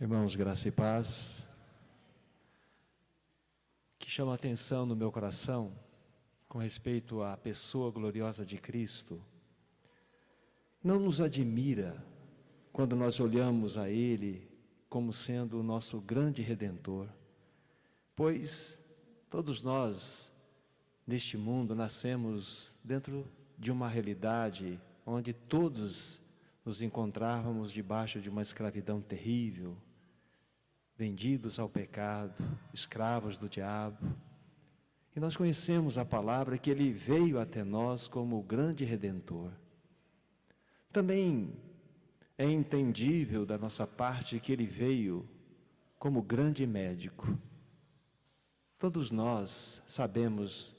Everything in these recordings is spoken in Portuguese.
Irmãos, graça e paz. O que chama a atenção no meu coração com respeito à pessoa gloriosa de Cristo, não nos admira quando nós olhamos a Ele como sendo o nosso grande Redentor, pois todos nós neste mundo nascemos dentro de uma realidade onde todos nos encontrávamos debaixo de uma escravidão terrível, vendidos ao pecado, escravos do diabo. E nós conhecemos a palavra que Ele veio até nós como o grande Redentor. Também é entendível da nossa parte que Ele veio como grande médico. Todos nós sabemos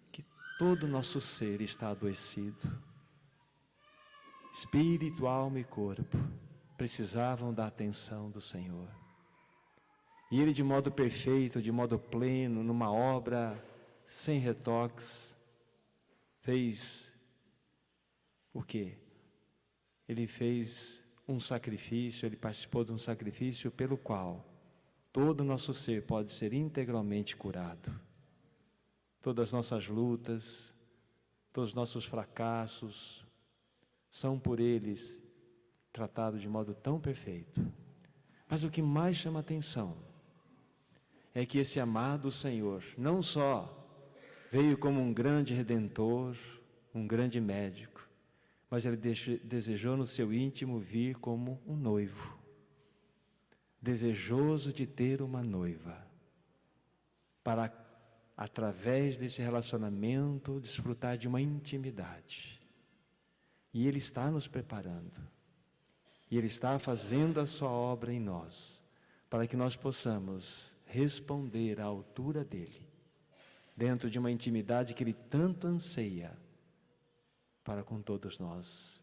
que todo o nosso ser está adoecido. Espírito, alma e corpo precisavam da atenção do Senhor. E Ele, de modo perfeito, de modo pleno, numa obra sem retoques, fez o quê? Ele fez um sacrifício, Ele participou de um sacrifício pelo qual todo o nosso ser pode ser integralmente curado. Todas as nossas lutas, todos os nossos fracassos, são por eles tratados de modo tão perfeito. Mas o que mais chama atenção é que esse amado Senhor não só veio como um grande Redentor, um grande médico, mas Ele desejou no seu íntimo vir como um noivo, desejoso de ter uma noiva, para, através desse relacionamento, desfrutar de uma intimidade. E Ele está nos preparando, e Ele está fazendo a sua obra em nós, para que nós possamos responder à altura dEle, dentro de uma intimidade que Ele tanto anseia para com todos nós.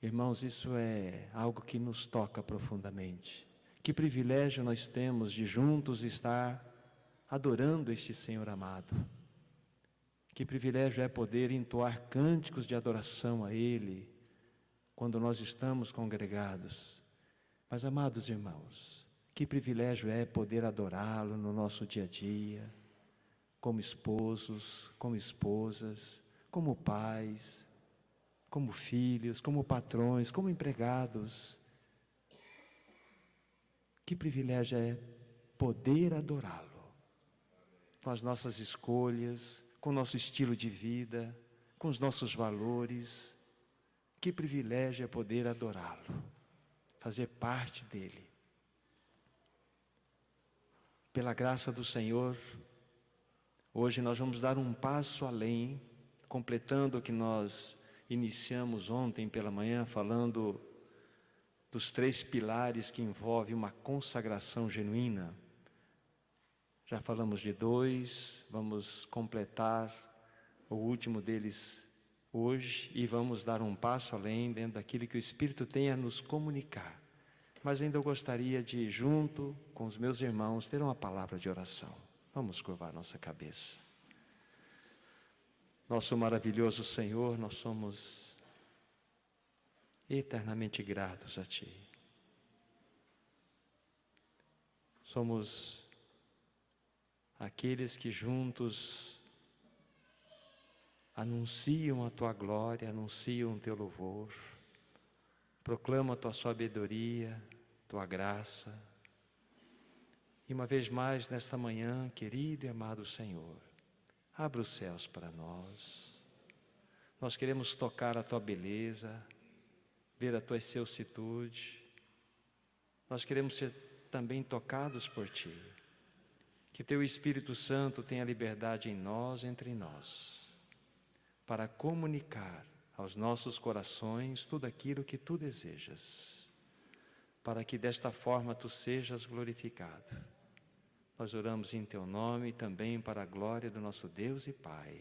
Irmãos, isso é algo que nos toca profundamente. Que privilégio nós temos de juntos estar adorando este Senhor amado. Que privilégio é poder entoar cânticos de adoração a Ele, quando nós estamos congregados. Mas, amados irmãos, que privilégio é poder adorá-lo no nosso dia a dia, como esposos, como esposas, como pais, como filhos, como patrões, como empregados. Que privilégio é poder adorá-lo, com as nossas escolhas, com o nosso estilo de vida, com os nossos valores. Que privilégio é poder adorá-lo, fazer parte dele. Pela graça do Senhor, hoje nós vamos dar um passo além, completando o que nós iniciamos ontem pela manhã, falando dos 3 pilares que envolvem uma consagração genuína. Já falamos de 2, vamos completar o último deles hoje e vamos dar um passo além dentro daquilo que o Espírito tem a nos comunicar. Mas ainda eu gostaria de, junto com os meus irmãos, ter uma palavra de oração. Vamos curvar nossa cabeça. Nosso maravilhoso Senhor, nós somos eternamente gratos a Ti. Somos aqueles que juntos anunciam a Tua glória, anunciam o Teu louvor, proclamam a Tua sabedoria, Tua graça. E uma vez mais nesta manhã, querido e amado Senhor, abra os céus para nós. Nós queremos tocar a Tua beleza, ver a Tua excelsitude. Nós queremos ser também tocados por Ti. Que Teu Espírito Santo tenha liberdade em nós, entre nós, para comunicar aos nossos corações tudo aquilo que Tu desejas, para que desta forma Tu sejas glorificado. Nós oramos em Teu nome também para a glória do nosso Deus e Pai.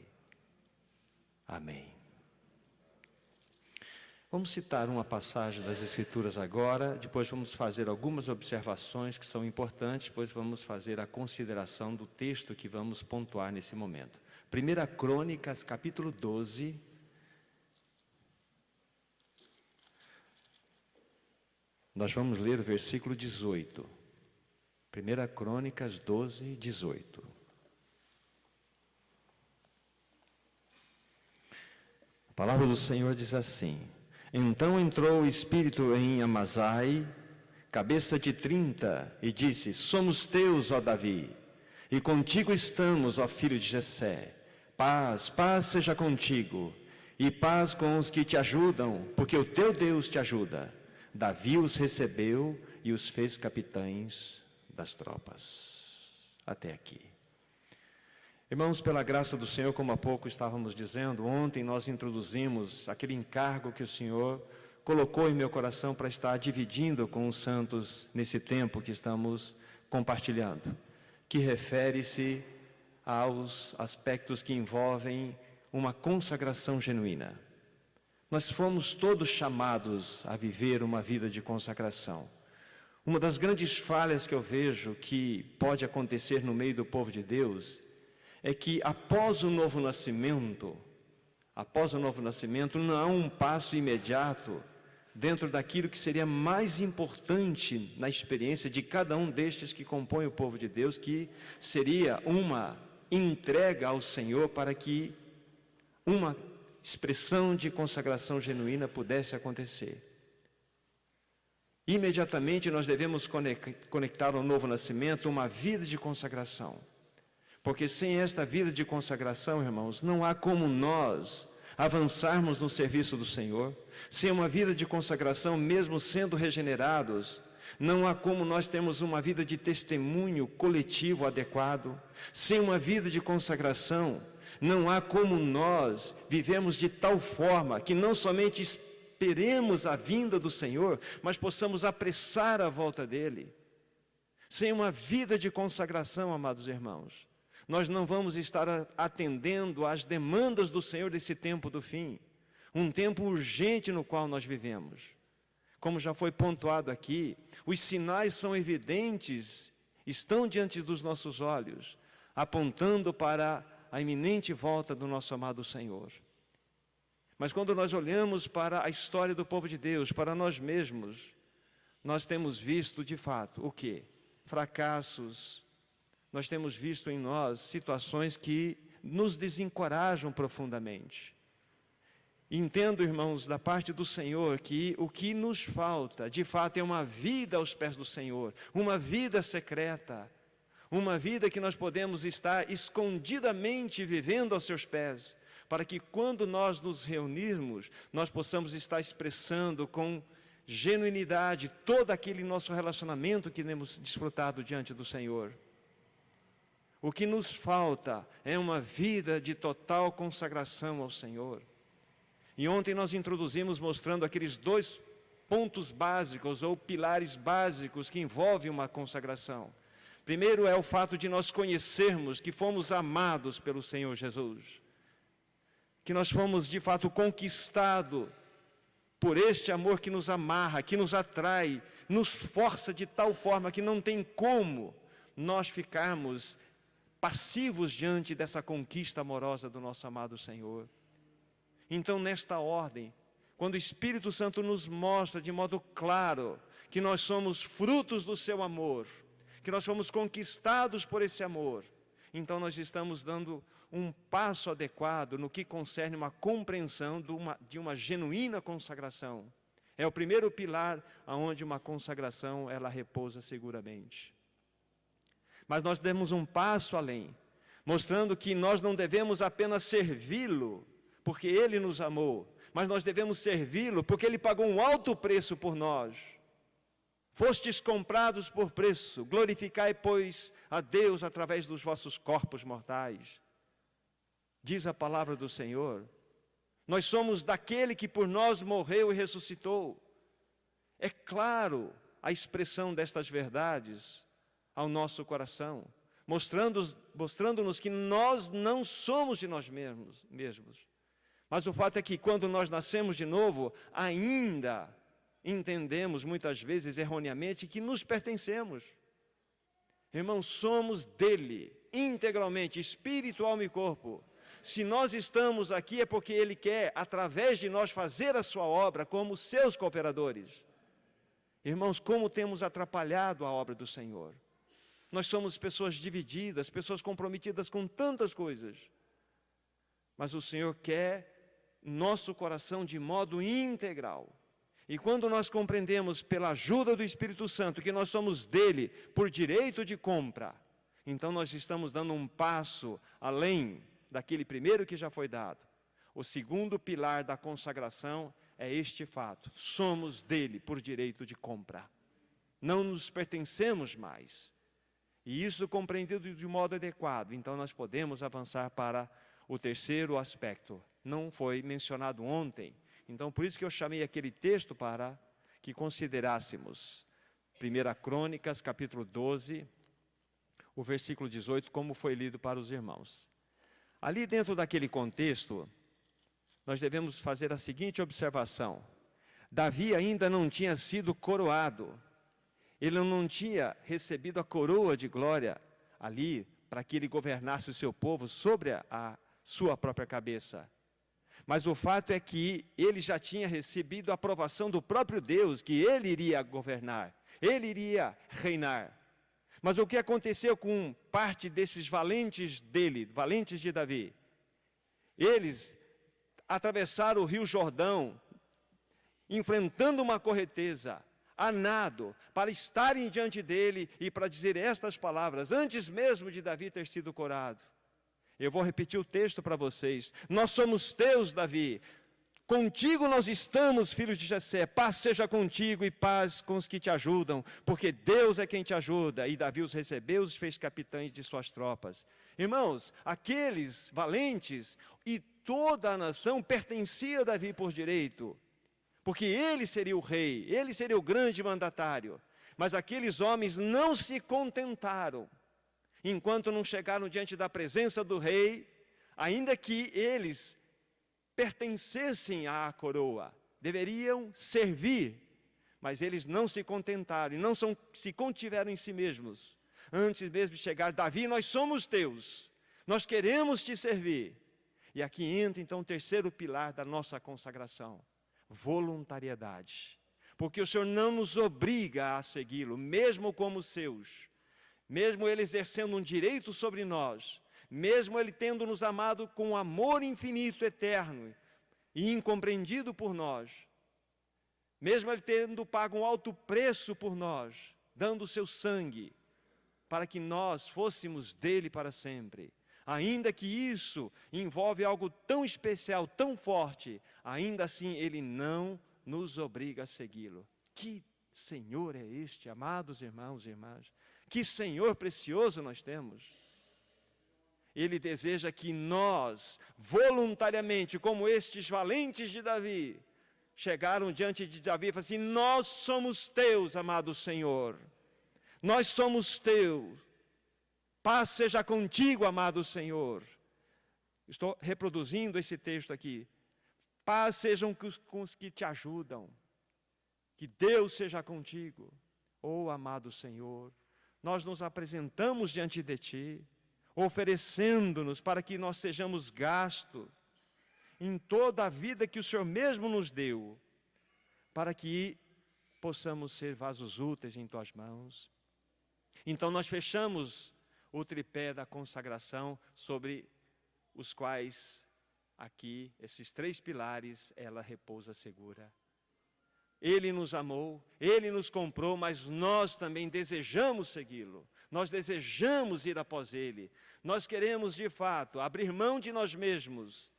Amém. Vamos citar uma passagem das Escrituras agora, depois vamos fazer algumas observações que são importantes, depois vamos fazer a consideração do texto que vamos pontuar nesse momento. 1 Crônicas, capítulo 12, Nós vamos ler o versículo 18. 1 Crônicas 12, 18. A palavra do Senhor diz assim: Então entrou o Espírito em Amazai, cabeça de 30, e disse: Somos teus, ó Davi, e contigo estamos, ó filho de Jessé. Paz, paz seja contigo, e paz com os que te ajudam, porque o teu Deus te ajuda. Davi os recebeu e os fez capitães das tropas. Até aqui. Irmãos, pela graça do Senhor, como há pouco estávamos dizendo, ontem nós introduzimos aquele encargo que o Senhor colocou em meu coração para estar dividindo com os santos nesse tempo que estamos compartilhando, que refere-se aos aspectos que envolvem uma consagração genuína. Nós fomos todos chamados a viver uma vida de consagração. Uma das grandes falhas que eu vejo que pode acontecer no meio do povo de Deus é que após o novo nascimento não há um passo imediato dentro daquilo que seria mais importante na experiência de cada um destes que compõem o povo de Deus, que seria uma entrega ao Senhor para que uma expressão de consagração genuína pudesse acontecer. Imediatamente nós devemos conectar ao novo nascimento uma vida de consagração. Porque sem esta vida de consagração, irmãos, não há como nós avançarmos no serviço do Senhor. Sem uma vida de consagração, mesmo sendo regenerados, não há como nós termos uma vida de testemunho coletivo adequado. Sem uma vida de consagração, não há como nós vivemos de tal forma que não somente esperemos a vinda do Senhor, mas possamos apressar a volta dEle. Sem uma vida de consagração, amados irmãos, nós não vamos estar atendendo às demandas do Senhor desse tempo do fim, um tempo urgente no qual nós vivemos. Como já foi pontuado aqui, os sinais são evidentes, estão diante dos nossos olhos, apontando para a iminente volta do nosso amado Senhor. Mas quando nós olhamos para a história do povo de Deus, para nós mesmos, nós temos visto de fato o quê? Fracassos. Nós temos visto em nós situações que nos desencorajam profundamente. E entendo, irmãos, da parte do Senhor, que o que nos falta, de fato, é uma vida aos pés do Senhor, uma vida secreta, uma vida que nós podemos estar escondidamente vivendo aos seus pés, para que quando nós nos reunirmos, nós possamos estar expressando com genuinidade todo aquele nosso relacionamento que temos desfrutado diante do Senhor. O que nos falta é uma vida de total consagração ao Senhor. E ontem nós introduzimos mostrando aqueles 2 pontos básicos ou pilares básicos que envolvem uma consagração. Primeiro é o fato de nós conhecermos que fomos amados pelo Senhor Jesus, que nós fomos de fato conquistados por este amor que nos amarra, que nos atrai, nos força de tal forma que não tem como nós ficarmos passivos diante dessa conquista amorosa do nosso amado Senhor. Então, nesta ordem, quando o Espírito Santo nos mostra de modo claro que nós somos frutos do seu amor, que nós fomos conquistados por esse amor, então nós estamos dando um passo adequado no que concerne uma compreensão de uma genuína consagração. É o primeiro pilar onde uma consagração ela repousa seguramente. Mas nós demos um passo além, mostrando que nós não devemos apenas servi-lo, porque Ele nos amou, mas nós devemos servi-lo porque Ele pagou um alto preço por nós. Fostes comprados por preço, glorificai, pois, a Deus através dos vossos corpos mortais. Diz a palavra do Senhor, nós somos daquele que por nós morreu e ressuscitou. É claro a expressão destas verdades ao nosso coração, mostrando-nos que nós não somos de nós mesmos. Mas o fato é que quando nós nascemos de novo, ainda entendemos muitas vezes erroneamente que nos pertencemos. Irmãos, somos dele, integralmente, espírito, alma e corpo. Se nós estamos aqui é porque Ele quer, através de nós, fazer a sua obra como seus cooperadores. Irmãos, como temos atrapalhado a obra do Senhor. Nós somos pessoas divididas, pessoas comprometidas com tantas coisas. Mas o Senhor quer nosso coração de modo integral. E quando nós compreendemos pela ajuda do Espírito Santo que nós somos dele por direito de compra, então nós estamos dando um passo além daquele primeiro que já foi dado. O segundo pilar da consagração é este fato: somos dele por direito de compra. Não nos pertencemos mais. E isso compreendido de modo adequado, então nós podemos avançar para o terceiro aspecto. Não foi mencionado ontem, então por isso que eu chamei aquele texto para que considerássemos. 1 Crônicas, capítulo 12, o versículo 18, como foi lido para os irmãos. Ali dentro daquele contexto, nós devemos fazer a seguinte observação: Davi ainda não tinha sido coroado, ele não tinha recebido a coroa de glória ali, para que ele governasse o seu povo sobre a sua própria cabeça. Mas o fato é que ele já tinha recebido a aprovação do próprio Deus, que ele iria governar, ele iria reinar. Mas o que aconteceu com parte desses valentes dele, valentes de Davi? Eles atravessaram o rio Jordão, enfrentando uma correnteza, a nado, para estarem diante dele e para dizer estas palavras, antes mesmo de Davi ter sido coroado. Eu vou repetir o texto para vocês. Nós somos teus, Davi. Contigo nós estamos, filho de Jessé. Paz seja contigo e paz com os que te ajudam, porque Deus é quem te ajuda. E Davi os recebeu e os fez capitães de suas tropas. Irmãos, aqueles valentes e toda a nação pertencia a Davi por direito, porque ele seria o rei, ele seria o grande mandatário. Mas aqueles homens não se contentaram, enquanto não chegaram diante da presença do rei, ainda que eles pertencessem à coroa, deveriam servir, mas eles não se contentaram, e não se contiveram em si mesmos. Antes mesmo de chegar, Davi, nós somos teus, nós queremos te servir. E aqui entra então o terceiro pilar da nossa consagração: voluntariedade. Porque o Senhor não nos obriga a segui-lo, mesmo como seus, mesmo Ele exercendo um direito sobre nós, mesmo Ele tendo nos amado com amor infinito, eterno e incompreendido por nós, mesmo Ele tendo pago um alto preço por nós, dando o seu sangue, para que nós fôssemos dele para sempre. Ainda que isso envolve algo tão especial, tão forte, ainda assim Ele não nos obriga a segui-lo. Que Senhor é este, amados irmãos e irmãs? Que Senhor precioso nós temos! Ele deseja que nós, voluntariamente, como estes valentes de Davi, chegaram diante de Davi e falaram assim: nós somos teus, amado Senhor. Nós somos teus. Paz seja contigo, amado Senhor. Estou reproduzindo esse texto aqui. Paz sejam com os que te ajudam. Que Deus seja contigo. Oh, amado Senhor, nós nos apresentamos diante de Ti, oferecendo-nos para que nós sejamos gastos em toda a vida que o Senhor mesmo nos deu, para que possamos ser vasos úteis em Tuas mãos. Então nós fechamos o tripé da consagração, sobre os quais aqui, esses três pilares, ela repousa segura. Ele nos amou, Ele nos comprou, mas nós também desejamos segui-lo. Nós desejamos ir após Ele. Nós queremos, de fato, abrir mão de nós mesmos,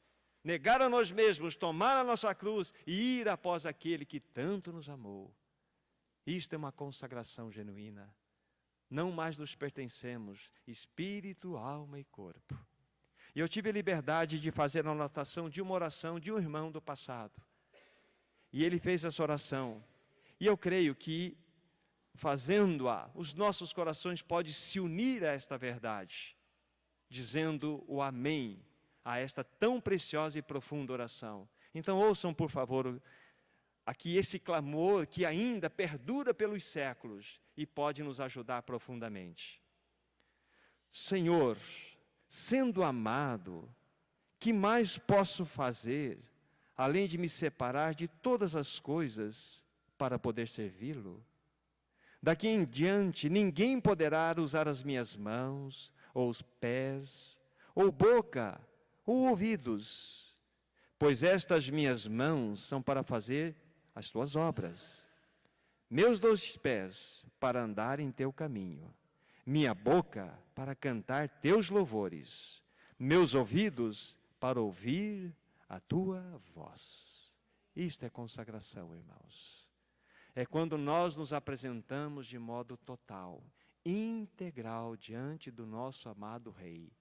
negar a nós mesmos, tomar a nossa cruz e ir após aquele que tanto nos amou. Isto é uma consagração genuína. Não mais nos pertencemos, espírito, alma e corpo. E eu tive a liberdade de fazer a anotação de uma oração de um irmão do passado. E ele fez essa oração. E eu creio que, fazendo-a, os nossos corações podem se unir a esta verdade, dizendo o amém a esta tão preciosa e profunda oração. Então ouçam, por favor, aqui esse clamor que ainda perdura pelos séculos e pode nos ajudar profundamente. Senhor, sendo amado, que mais posso fazer, além de me separar de todas as coisas para poder servi-lo. Daqui em diante, ninguém poderá usar as minhas mãos, ou os pés, ou boca, ou ouvidos, pois estas minhas mãos são para fazer as tuas obras, meus 2 pés para andar em teu caminho, minha boca para cantar teus louvores, meus ouvidos para ouvir a tua voz. Isto é consagração, irmãos. É quando nós nos apresentamos de modo total, integral diante do nosso amado Rei,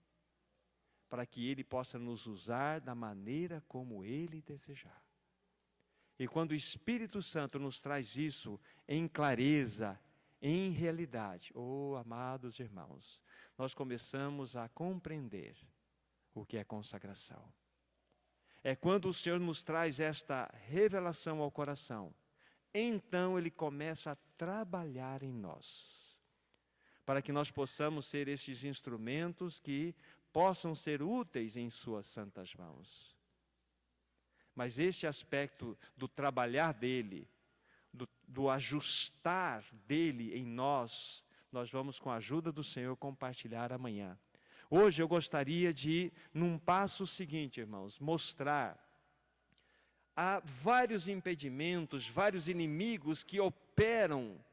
para que Ele possa nos usar da maneira como Ele desejar. E quando o Espírito Santo nos traz isso em clareza, em realidade, amados irmãos, nós começamos a compreender o que é consagração. É quando o Senhor nos traz esta revelação ao coração, então Ele começa a trabalhar em nós, para que nós possamos ser esses instrumentos que possam ser úteis em suas santas mãos. Mas este aspecto do trabalhar dele, do ajustar dele em nós, nós vamos, com a ajuda do Senhor, compartilhar amanhã. Hoje eu gostaria de, num passo seguinte, irmãos, mostrar há vários impedimentos, vários inimigos que operam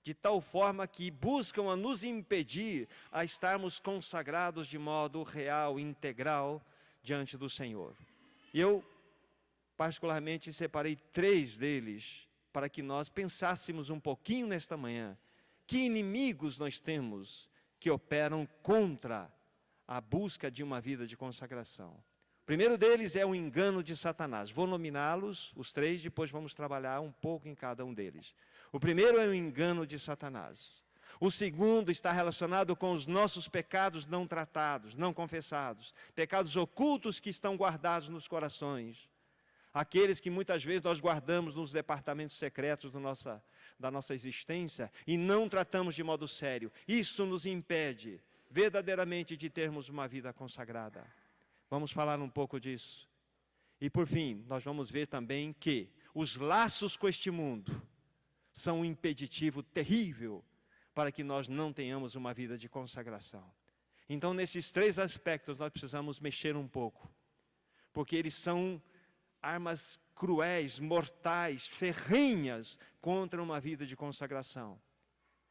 de tal forma que buscam a nos impedir a estarmos consagrados de modo real, integral, diante do Senhor. E eu, particularmente, separei 3 deles, para que nós pensássemos um pouquinho nesta manhã. Que inimigos nós temos que operam contra a busca de uma vida de consagração? O primeiro deles é o engano de Satanás. Vou nominá-los, os 3, depois vamos trabalhar um pouco em cada um deles. O primeiro é o engano de Satanás. O segundo está relacionado com os nossos pecados não tratados, não confessados. Pecados ocultos que estão guardados nos corações. Aqueles que muitas vezes nós guardamos nos departamentos secretos da nossa existência e não tratamos de modo sério. Isso nos impede verdadeiramente de termos uma vida consagrada. Vamos falar um pouco disso. E por fim, nós vamos ver também que os laços com este mundo são um impeditivo terrível para que nós não tenhamos uma vida de consagração. Então, nesses 3 aspectos, nós precisamos mexer um pouco, porque eles são armas cruéis, mortais, ferrenhas contra uma vida de consagração.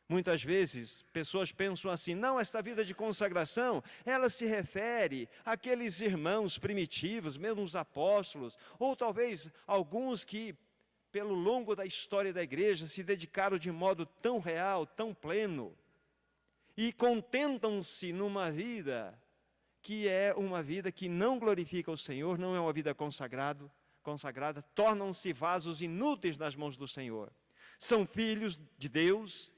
Muitas vezes, pessoas pensam assim, não, esta vida de consagração, ela se refere àqueles irmãos primitivos, mesmo os apóstolos, ou talvez alguns que, pelo longo da história da igreja, se dedicaram de modo tão real, tão pleno, e contentam-se numa vida que é uma vida que não glorifica o Senhor, não é uma vida consagrada, tornam-se vasos inúteis nas mãos do Senhor. São filhos de Deus,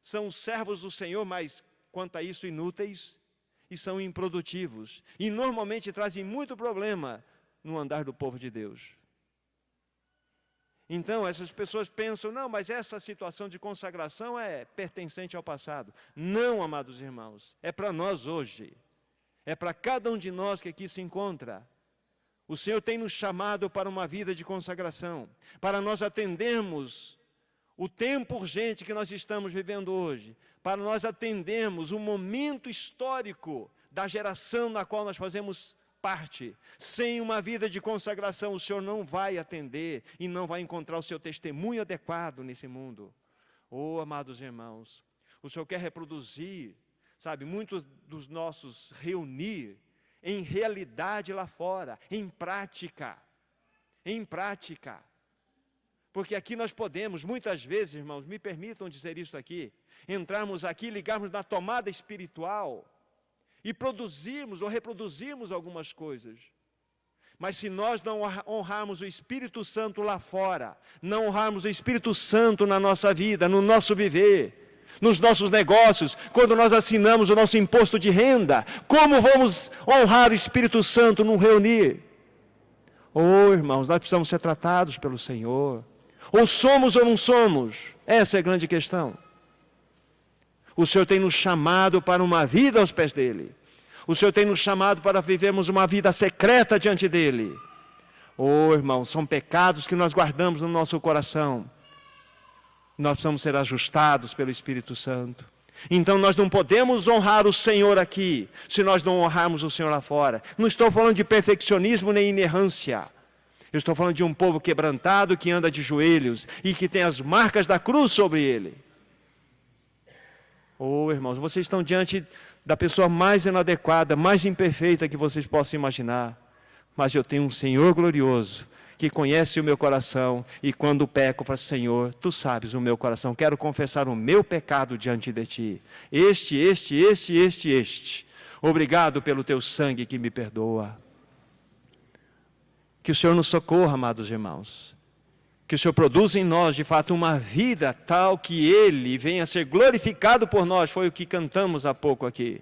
são servos do Senhor, mas quanto a isso inúteis, e são improdutivos, e normalmente trazem muito problema no andar do povo de Deus. Então essas pessoas pensam, não, mas essa situação de consagração é pertencente ao passado. Não, amados irmãos, é para nós hoje, é para cada um de nós que aqui se encontra. O Senhor tem nos chamado para uma vida de consagração, para nós atendermos o tempo urgente que nós estamos vivendo hoje, para nós atendermos o momento histórico da geração na qual nós fazemos parte. Sem uma vida de consagração, o Senhor não vai atender e não vai encontrar o seu testemunho adequado nesse mundo. Amados irmãos, o Senhor quer reproduzir, muitos dos nossos reunir em realidade lá fora, em prática. Porque aqui nós podemos, muitas vezes, irmãos, me permitam dizer isso aqui, entrarmos aqui, ligarmos na tomada espiritual e produzirmos ou reproduzirmos algumas coisas. Mas se nós não honrarmos o Espírito Santo lá fora, não honrarmos o Espírito Santo na nossa vida, no nosso viver, nos nossos negócios, quando nós assinamos o nosso imposto de renda, como vamos honrar o Espírito Santo num reunir? Irmãos, nós precisamos ser tratados pelo Senhor. Ou somos ou não somos? Essa é a grande questão. O Senhor tem nos chamado para uma vida aos pés dEle. O Senhor tem nos chamado para vivermos uma vida secreta diante dEle. Irmãos, são pecados que nós guardamos no nosso coração. nós precisamos ser ajustados pelo Espírito Santo. Então nós não podemos honrar o Senhor aqui, se nós não honrarmos o Senhor lá fora. Não estou falando de perfeccionismo nem inerrância. Eu estou falando de um povo quebrantado que anda de joelhos e que tem as marcas da cruz sobre ele. Oh, irmãos, vocês estão diante da pessoa mais inadequada, mais imperfeita que vocês possam imaginar. Mas eu tenho um Senhor glorioso, que conhece o meu coração, e quando peco, falo: Senhor, Tu sabes o meu coração, quero confessar o meu pecado diante de Ti. Este. Obrigado pelo Teu sangue que me perdoa. Que o Senhor nos socorra, amados irmãos. Que o Senhor produza em nós, de fato, uma vida tal que Ele venha a ser glorificado por nós. Foi o que cantamos há pouco aqui.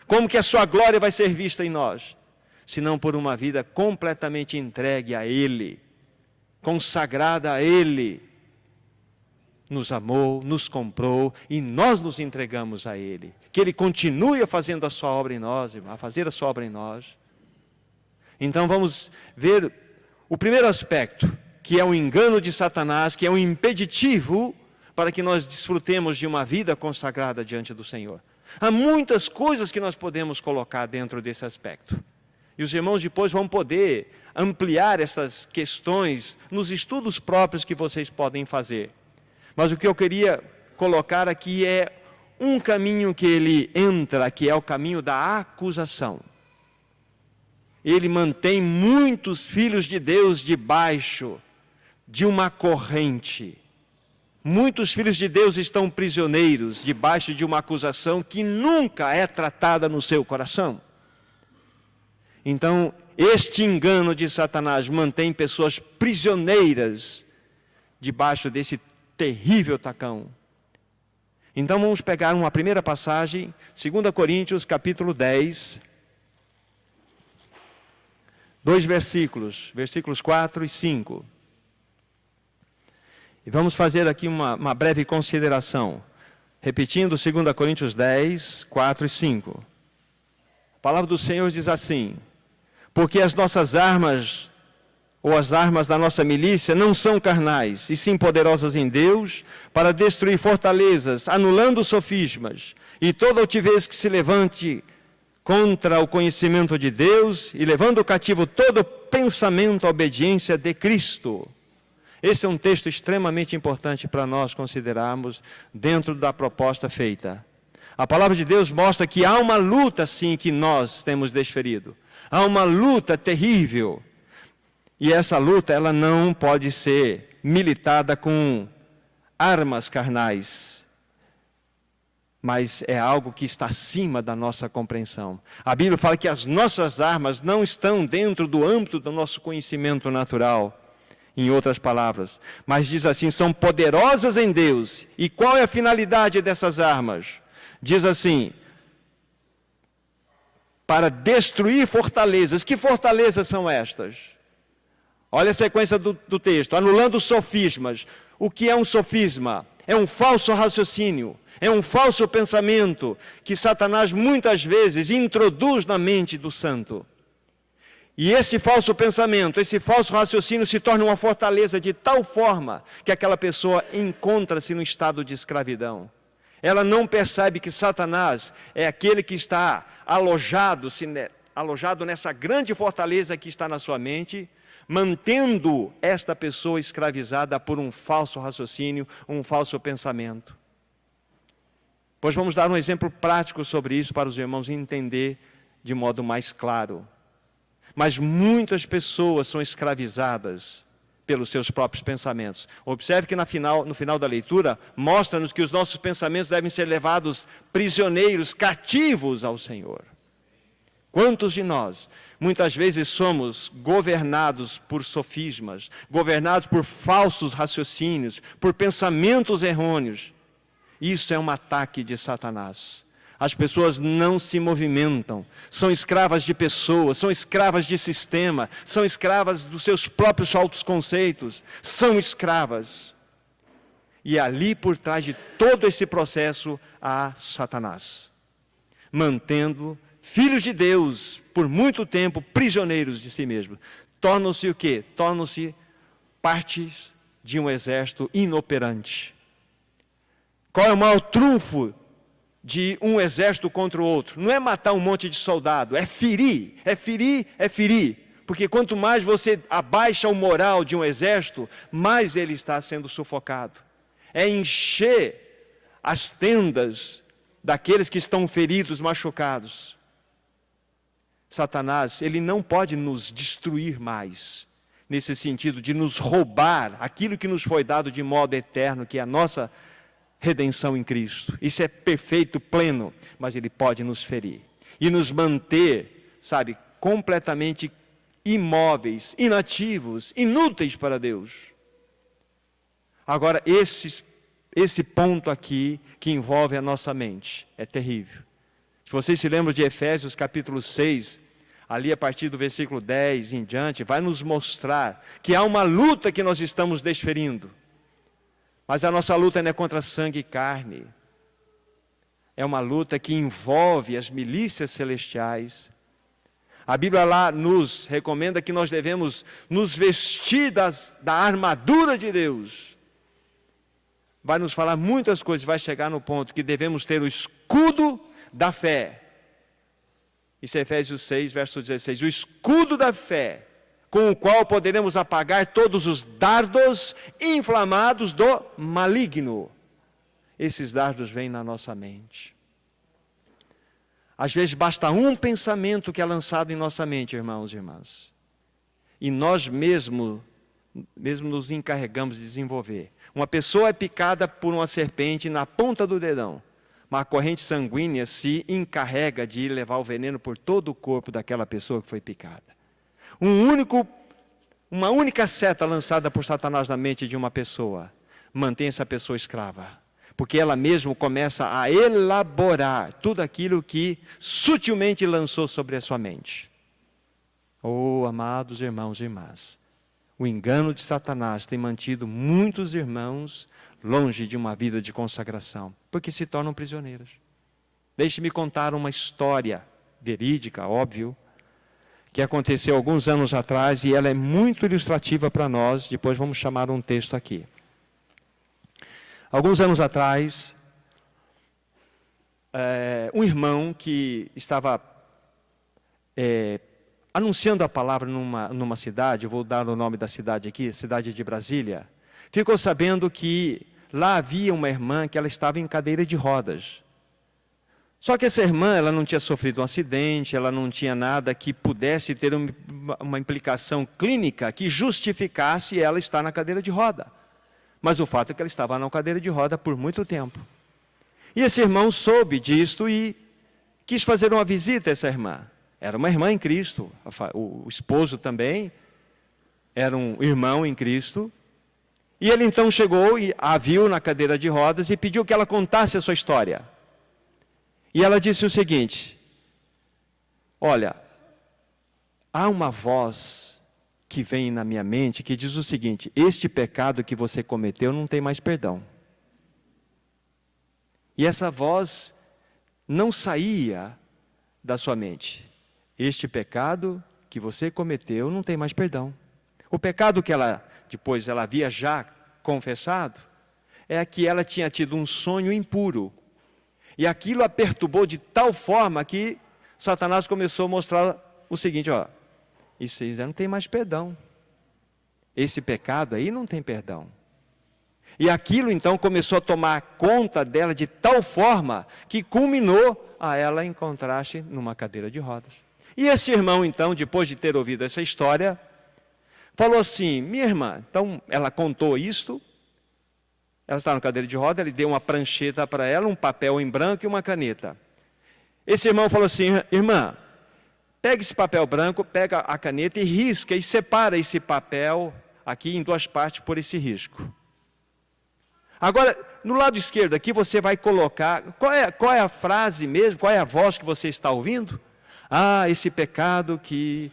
Como que a Sua glória vai ser vista em nós? Senão por uma vida completamente entregue a Ele, consagrada a Ele. Nos amou, nos comprou e nós nos entregamos a Ele. Que Ele continue fazendo a Sua obra em nós, irmão, a fazer a Sua obra em nós. Então vamos ver o primeiro aspecto, que é o engano de Satanás, que é um impeditivo para que nós desfrutemos de uma vida consagrada diante do Senhor. Há muitas coisas que nós podemos colocar dentro desse aspecto. E os irmãos depois vão poder ampliar essas questões nos estudos próprios que vocês podem fazer. Mas o que eu queria colocar aqui é um caminho que ele entra, que é o caminho da acusação. Ele mantém muitos filhos de Deus debaixo de uma corrente. Muitos filhos de Deus estão prisioneiros debaixo de uma acusação que nunca é tratada no seu coração. Então, este engano de Satanás mantém pessoas prisioneiras debaixo desse terrível tacão. Então, vamos pegar uma primeira passagem, 2 Coríntios, capítulo 10, 2 versículos 4 e 5. E vamos fazer aqui uma breve consideração. Repetindo, 2 Coríntios 10, 4 e 5. A palavra do Senhor diz assim: porque as nossas armas, ou as armas da nossa milícia, não são carnais, e sim poderosas em Deus, para destruir fortalezas, anulando sofismas, e toda altivez que se levante contra o conhecimento de Deus, e levando cativo todo pensamento à obediência de Cristo. Esse é um texto extremamente importante para nós considerarmos dentro da proposta feita. A palavra de Deus mostra que há uma luta, sim, que nós temos desferido. Há uma luta terrível. E essa luta, ela não pode ser militada com armas carnais. Mas é algo que está acima da nossa compreensão. A Bíblia fala que as nossas armas não estão dentro do âmbito do nosso conhecimento natural. Em outras palavras. Mas diz assim, são poderosas em Deus. E qual é a finalidade dessas armas? Diz assim: para destruir fortalezas. Que fortalezas são estas? Olha a sequência do texto. Anulando sofismas. O que é um sofisma? É um falso raciocínio. É um falso pensamento que Satanás muitas vezes introduz na mente do santo. E esse falso pensamento, esse falso raciocínio se torna uma fortaleza de tal forma que aquela pessoa encontra-se no estado de escravidão. Ela não percebe que Satanás é aquele que está alojado nessa grande fortaleza que está na sua mente, mantendo esta pessoa escravizada por um falso raciocínio, um falso pensamento. Pois vamos dar um exemplo prático sobre isso para os irmãos entender de modo mais claro. Mas muitas pessoas são escravizadas pelos seus próprios pensamentos. Observe que no final da leitura, mostra-nos que os nossos pensamentos devem ser levados prisioneiros, cativos ao Senhor. Quantos de nós, muitas vezes, somos governados por sofismas, governados por falsos raciocínios, por pensamentos errôneos? Isso é um ataque de Satanás. As pessoas não se movimentam, são escravas de pessoas, são escravas de sistema, são escravas dos seus próprios autoconceitos, são escravas. E ali por trás de todo esse processo há Satanás, mantendo filhos de Deus por muito tempo prisioneiros de si mesmos. Tornam-se o quê? Tornam-se partes de um exército inoperante. Qual é o maior trunfo de um exército contra o outro? Não é matar um monte de soldado, é ferir, é ferir, é ferir. Porque quanto mais você abaixa o moral de um exército, mais ele está sendo sufocado. É encher as tendas daqueles que estão feridos, machucados. Satanás, ele não pode nos destruir mais, nesse sentido de nos roubar aquilo que nos foi dado de modo eterno, que é a nossa redenção em Cristo. Isso é perfeito, pleno, mas ele pode nos ferir e nos manter, sabe, completamente imóveis, inativos, inúteis para Deus. Agora, esse ponto aqui que envolve a nossa mente é terrível. Se vocês se lembram de Efésios capítulo 6, ali a partir do versículo 10 em diante, vai nos mostrar que há uma luta que nós estamos desferindo. Mas a nossa luta não é contra sangue e carne. É uma luta que envolve as milícias celestiais. A Bíblia lá nos recomenda que nós devemos nos vestir da armadura de Deus. Vai nos falar muitas coisas, vai chegar no ponto que devemos ter o escudo da fé. Isso é Efésios 6, verso 16. O escudo da fé, com o qual poderemos apagar todos os dardos inflamados do maligno. Esses dardos vêm na nossa mente. Às vezes basta um pensamento que é lançado em nossa mente, irmãos e irmãs. E nós mesmo nos encarregamos de desenvolver. Uma pessoa é picada por uma serpente na ponta do dedão. Uma corrente sanguínea se encarrega de levar o veneno por todo o corpo daquela pessoa que foi picada. Uma única seta lançada por Satanás na mente de uma pessoa mantém essa pessoa escrava. Porque ela mesma começa a elaborar tudo aquilo que sutilmente lançou sobre a sua mente. Oh, amados irmãos e irmãs, o engano de Satanás tem mantido muitos irmãos longe de uma vida de consagração, porque se tornam prisioneiros. Deixe-me contar uma história verídica, óbvio, que aconteceu alguns anos atrás e ela é muito ilustrativa para nós. Depois vamos chamar um texto aqui. Alguns anos atrás, um irmão que estava anunciando a palavra numa cidade, eu vou dar o nome da cidade aqui, cidade de Brasília, ficou sabendo que lá havia uma irmã que ela estava em cadeira de rodas. Só que essa irmã, ela não tinha sofrido um acidente, ela não tinha nada que pudesse ter uma implicação clínica que justificasse ela estar na cadeira de roda. Mas o fato é que ela estava na cadeira de roda por muito tempo. E esse irmão soube disto e quis fazer uma visita a essa irmã. Era uma irmã em Cristo, o esposo também era um irmão em Cristo. E ele então chegou e a viu na cadeira de rodas e pediu que ela contasse a sua história. E ela disse o seguinte: olha, há uma voz que vem na minha mente que diz o seguinte: este pecado que você cometeu não tem mais perdão. E essa voz não saía da sua mente. Este pecado que você cometeu não tem mais perdão. O pecado que depois ela havia já confessado é que ela tinha tido um sonho impuro. E aquilo a perturbou de tal forma que Satanás começou a mostrar o seguinte: ó, isso aí não tem mais perdão. Esse pecado aí não tem perdão. E aquilo então começou a tomar conta dela de tal forma que culminou a ela encontrar-se numa cadeira de rodas. E esse irmão então, depois de ter ouvido essa história, falou assim: minha irmã, então ela contou isto, ela estava na cadeira de rodas, ele deu uma prancheta para ela, um papel em branco e uma caneta. Esse irmão falou assim: irmã, pega esse papel branco, pega a caneta e risca e separa esse papel aqui em duas partes por esse risco. Agora, no lado esquerdo aqui você vai colocar, qual é a frase mesmo, qual é a voz que você está ouvindo? Ah, esse pecado que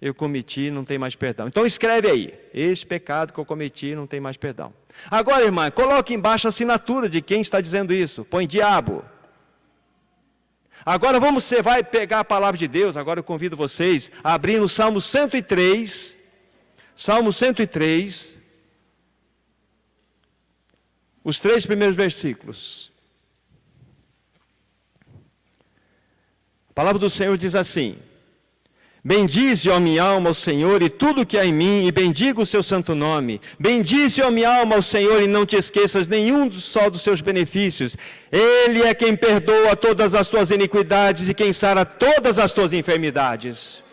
eu cometi não tem mais perdão. Então escreve aí: esse pecado que eu cometi não tem mais perdão. Agora, irmã, coloque embaixo a assinatura de quem está dizendo isso. Põe diabo. Agora você vai pegar a palavra de Deus. Agora eu convido vocês a abrir no Salmo 103. Salmo 103. Os 3 primeiros versículos. A palavra do Senhor diz assim: bendize, ó minha alma, ao Senhor, e tudo que há em mim, e bendiga o seu santo nome. Bendize, ó minha alma, ao Senhor, e não te esqueças nenhum só dos seus benefícios. Ele é quem perdoa todas as tuas iniquidades e quem sara todas as tuas enfermidades.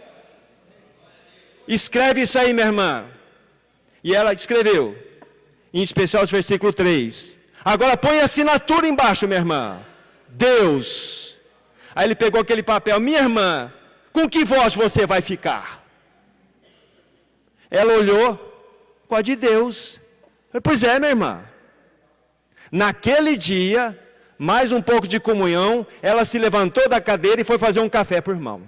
Escreve isso aí, minha irmã. E ela escreveu, em especial o versículo 3. Agora põe a assinatura embaixo, minha irmã. Deus. Aí ele pegou aquele papel. Minha irmã, com que voz você vai ficar? Ela olhou com a de Deus. Pois é, minha irmã. Naquele dia, mais um pouco de comunhão, ela se levantou da cadeira e foi fazer um café para o irmão.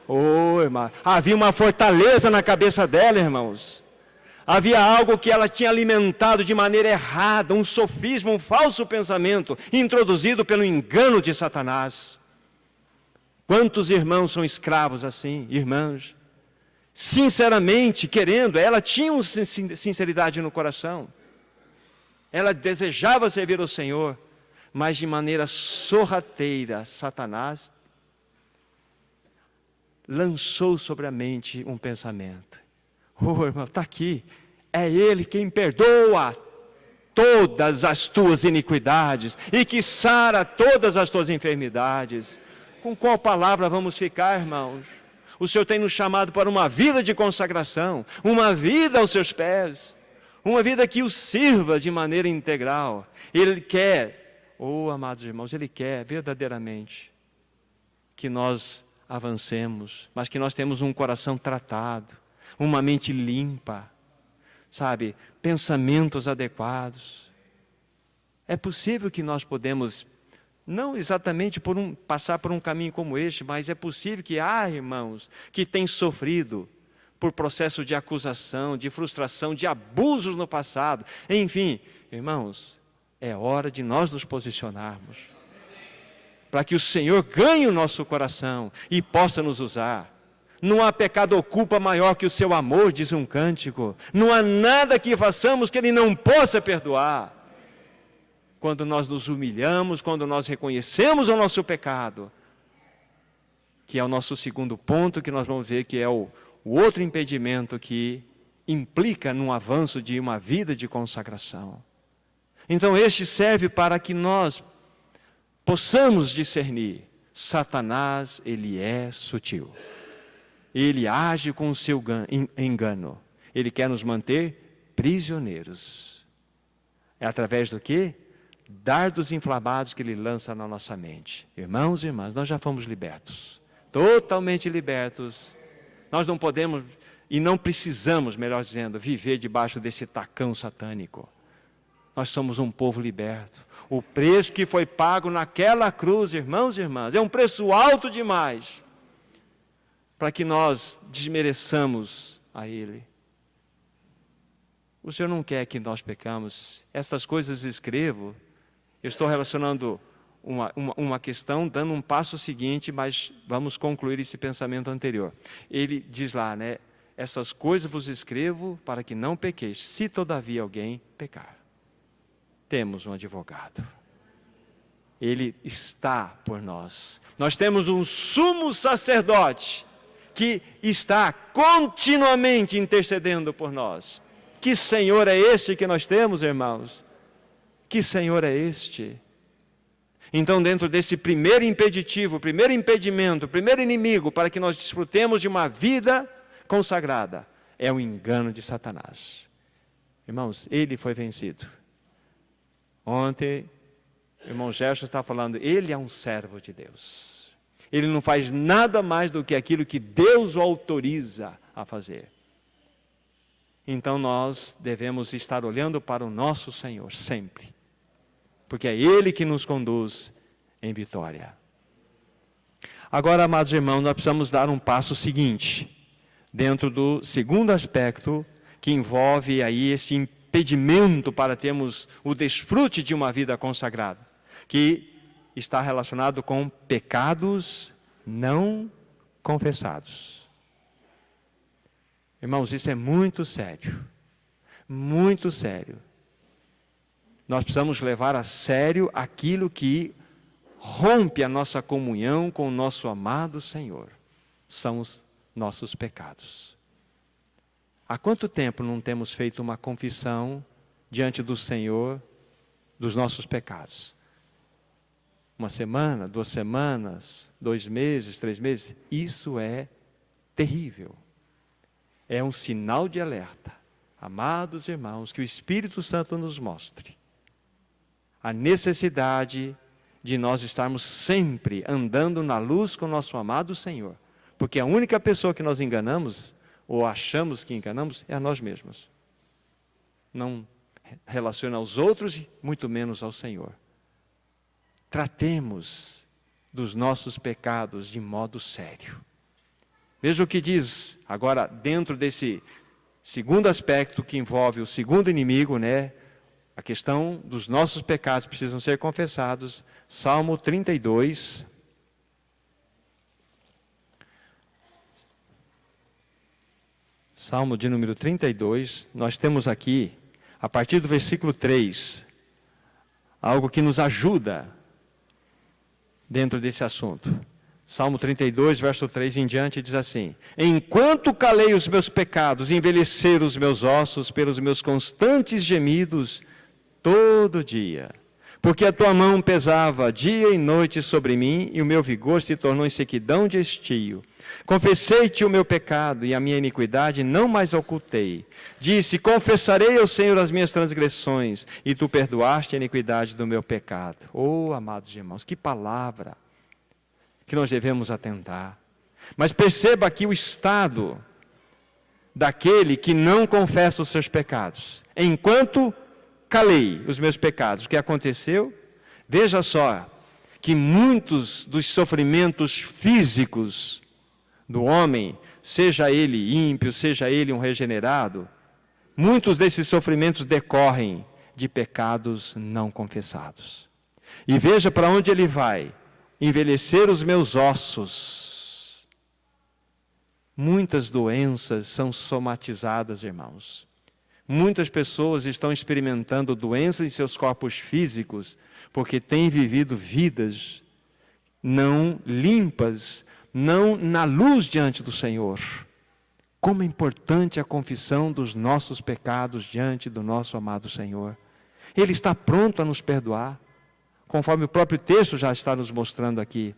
Oh, irmã, havia uma fortaleza na cabeça dela, irmãos. Havia algo que ela tinha alimentado de maneira errada, um sofisma, um falso pensamento, introduzido pelo engano de Satanás. Quantos irmãos são escravos assim, irmãs? Sinceramente, querendo, ela tinha uma sinceridade no coração. Ela desejava servir ao Senhor, mas de maneira sorrateira, Satanás lançou sobre a mente um pensamento. Oh, irmão, está aqui. É Ele quem perdoa todas as tuas iniquidades e que sara todas as tuas enfermidades. Com qual palavra vamos ficar, irmãos? O Senhor tem nos chamado para uma vida de consagração, uma vida aos seus pés, uma vida que o sirva de maneira integral. Ele quer, oh, amados irmãos, Ele quer verdadeiramente que nós avancemos, mas que nós temos um coração tratado, uma mente limpa, sabe, pensamentos adequados. É possível que nós podemos, não exatamente passar por um caminho como este, mas é possível que há irmãos que têm sofrido por processo de acusação, de frustração, de abusos no passado. Enfim, irmãos, é hora de nós nos posicionarmos, para que o Senhor ganhe o nosso coração e possa nos usar. Não há pecado ou culpa maior que o seu amor, diz um cântico. Não há nada que façamos que Ele não possa perdoar. Quando nós nos humilhamos, quando nós reconhecemos o nosso pecado, que é o nosso segundo ponto, que nós vamos ver que é o outro impedimento que implica num avanço de uma vida de consagração. Então este serve para que nós possamos discernir. Satanás, ele é sutil. Ele age com o seu engano. Ele quer nos manter prisioneiros. É através do quê? Dardos inflamados que ele lança na nossa mente. Irmãos e irmãs, nós já fomos libertos. Totalmente libertos. Nós não podemos e não precisamos, melhor dizendo, viver debaixo desse tacão satânico. Nós somos um povo liberto. O preço que foi pago naquela cruz, irmãos e irmãs, é um preço alto demais para que nós desmereçamos a Ele. O Senhor não quer que nós pecamos. Essas coisas escrevo. Eu estou relacionando uma questão, dando um passo seguinte, mas vamos concluir esse pensamento anterior. Ele diz lá, né? Essas coisas vos escrevo para que não pequeis, se todavia alguém pecar. Temos um advogado. Ele está por nós. Nós temos um sumo sacerdote que está continuamente intercedendo por nós. Que Senhor é este que nós temos, irmãos? Que Senhor é este? Então, dentro desse primeiro impeditivo, primeiro impedimento, primeiro inimigo, para que nós desfrutemos de uma vida consagrada, é o engano de Satanás. Irmãos, ele foi vencido. Ontem, o irmão Gerson está falando, ele é um servo de Deus. Ele não faz nada mais do que aquilo que Deus o autoriza a fazer. Então nós devemos estar olhando para o nosso Senhor sempre. Porque é Ele que nos conduz em vitória. Agora, amados irmãos, nós precisamos dar um passo seguinte. Dentro do segundo aspecto, que envolve aí esse impedimento para termos o desfrute de uma vida consagrada. Que está relacionado com pecados não confessados. Irmãos, isso é muito sério. Muito sério. Nós precisamos levar a sério aquilo que rompe a nossa comunhão com o nosso amado Senhor. São os nossos pecados. Há quanto tempo não temos feito uma confissão diante do Senhor dos nossos pecados? 1 semana, 2 semanas, 2 meses, 3 meses? Isso é terrível. É um sinal de alerta. Amados irmãos, que o Espírito Santo nos mostre a necessidade de nós estarmos sempre andando na luz com o nosso amado Senhor. Porque a única pessoa que nós enganamos, ou achamos que enganamos, é a nós mesmos. Não relaciona aos outros, muito menos ao Senhor. Tratemos dos nossos pecados de modo sério. Veja o que diz agora dentro desse segundo aspecto que envolve o segundo inimigo, né? A questão dos nossos pecados precisam ser confessados. Salmo 32. Salmo de número 32. Nós temos aqui, a partir do versículo 3, algo que nos ajuda dentro desse assunto. Salmo 32, verso 3 em diante, diz assim: enquanto calei os meus pecados, envelheceram os meus ossos pelos meus constantes gemidos todo dia. Porque a tua mão pesava dia e noite sobre mim, e o meu vigor se tornou em sequidão de estio. Confessei-te o meu pecado, e a minha iniquidade não mais ocultei. Disse: confessarei ao Senhor as minhas transgressões, e tu perdoaste a iniquidade do meu pecado. Oh, amados irmãos, que palavra que nós devemos atentar. Mas perceba aqui o estado daquele que não confessa os seus pecados. Enquanto calei os meus pecados, o que aconteceu? Veja só, que muitos dos sofrimentos físicos do homem, seja ele ímpio, seja ele um regenerado, muitos desses sofrimentos decorrem de pecados não confessados. E veja para onde ele vai: envelhecer os meus ossos. Muitas doenças são somatizadas, irmãos. Muitas pessoas estão experimentando doenças em seus corpos físicos porque têm vivido vidas não limpas, não na luz diante do Senhor. Como é importante a confissão dos nossos pecados diante do nosso amado Senhor. Ele está pronto a nos perdoar, conforme o próprio texto já está nos mostrando aqui.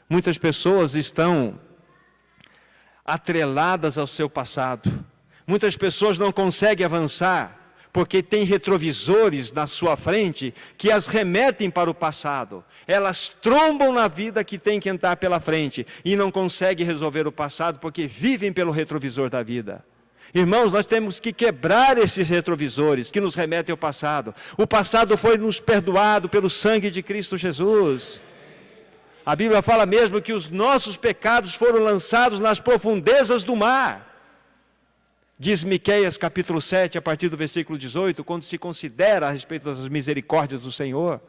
Muitas pessoas estão atreladas ao seu passado. Muitas pessoas não conseguem avançar porque têm retrovisores na sua frente que as remetem para o passado. Elas trombam na vida que tem que entrar pela frente e não conseguem resolver o passado porque vivem pelo retrovisor da vida. Irmãos, nós temos que quebrar esses retrovisores que nos remetem ao passado. O passado foi nos perdoado pelo sangue de Cristo Jesus. A Bíblia fala mesmo que os nossos pecados foram lançados nas profundezas do mar. Diz Miqueias capítulo 7, a partir do versículo 18, quando se considera a respeito das misericórdias do Senhor.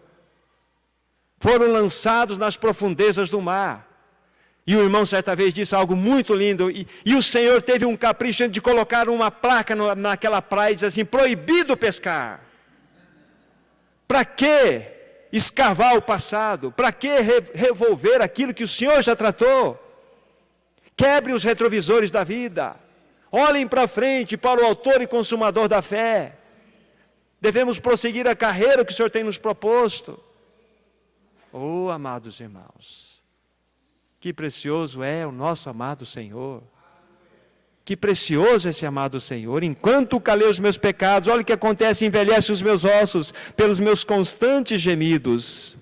Foram lançados nas profundezas do mar. E o irmão certa vez disse algo muito lindo, e o Senhor teve um capricho de colocar uma placa naquela praia e diz assim: proibido pescar. Para que escavar o passado? Para que revolver aquilo que o Senhor já tratou? Quebre os retrovisores da vida. Olhem para frente, para o autor e consumador da fé. Devemos prosseguir a carreira que o Senhor tem nos proposto. Oh, amados irmãos, que precioso é o nosso amado Senhor. Que precioso esse amado Senhor. Enquanto calei os meus pecados, olha o que acontece: envelhece os meus ossos pelos meus constantes gemidos.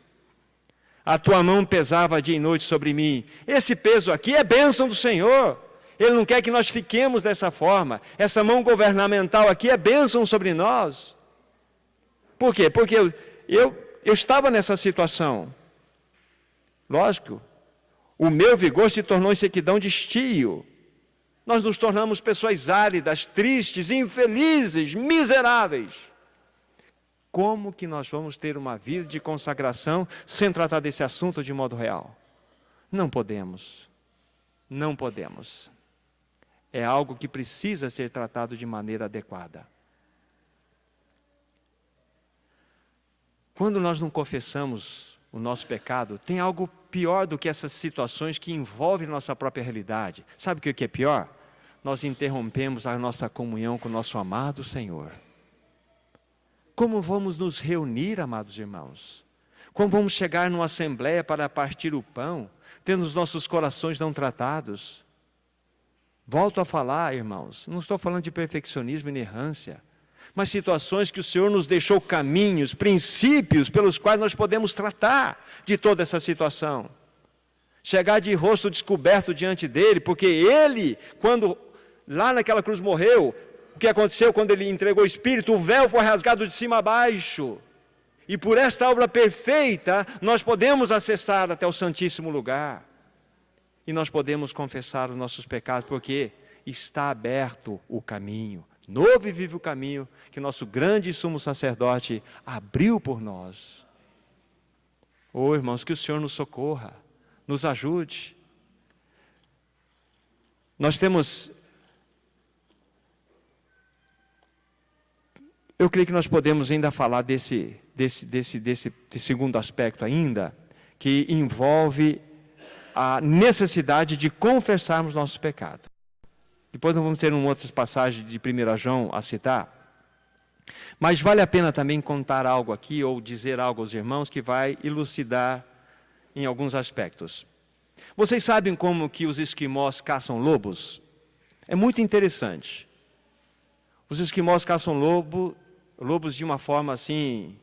A tua mão pesava dia e noite sobre mim. Esse peso aqui é bênção do Senhor. Ele não quer que nós fiquemos dessa forma. Essa mão governamental aqui é bênção sobre nós. Por quê? Porque eu estava nessa situação. Lógico, o meu vigor se tornou em sequidão de estio. Nós nos tornamos pessoas áridas, tristes, infelizes, miseráveis. Como que nós vamos ter uma vida de consagração sem tratar desse assunto de modo real? Não podemos. Não podemos. É algo que precisa ser tratado de maneira adequada. Quando nós não confessamos o nosso pecado, tem algo pior do que essas situações que envolvem nossa própria realidade. Sabe o que é pior? Nós interrompemos a nossa comunhão com o nosso amado Senhor. Como vamos nos reunir, amados irmãos? Como vamos chegar numa assembleia para partir o pão, tendo os nossos corações não tratados? Volto a falar, irmãos, não estou falando de perfeccionismo e inerrância, mas situações que o Senhor nos deixou caminhos, princípios pelos quais nós podemos tratar de toda essa situação. Chegar de rosto descoberto diante dEle, porque Ele, quando lá naquela cruz morreu, o que aconteceu quando Ele entregou o Espírito? O véu foi rasgado de cima a baixo. E por esta obra perfeita, nós podemos acessar até o Santíssimo Lugar. E nós podemos confessar os nossos pecados, porque está aberto o caminho. Novo e vivo caminho que nosso grande sumo sacerdote abriu por nós. Oh, irmãos, que o Senhor nos socorra, nos ajude. Nós temos... Eu creio que nós podemos ainda falar desse segundo aspecto ainda, que envolve a necessidade de confessarmos nossos pecados. Depois nós vamos ter outras passagens de 1 João a citar. Mas vale a pena também contar algo aqui, ou dizer algo aos irmãos, que vai elucidar em alguns aspectos. Vocês sabem como que os esquimós caçam lobos? É muito interessante. Os esquimós caçam lobos de uma forma assim,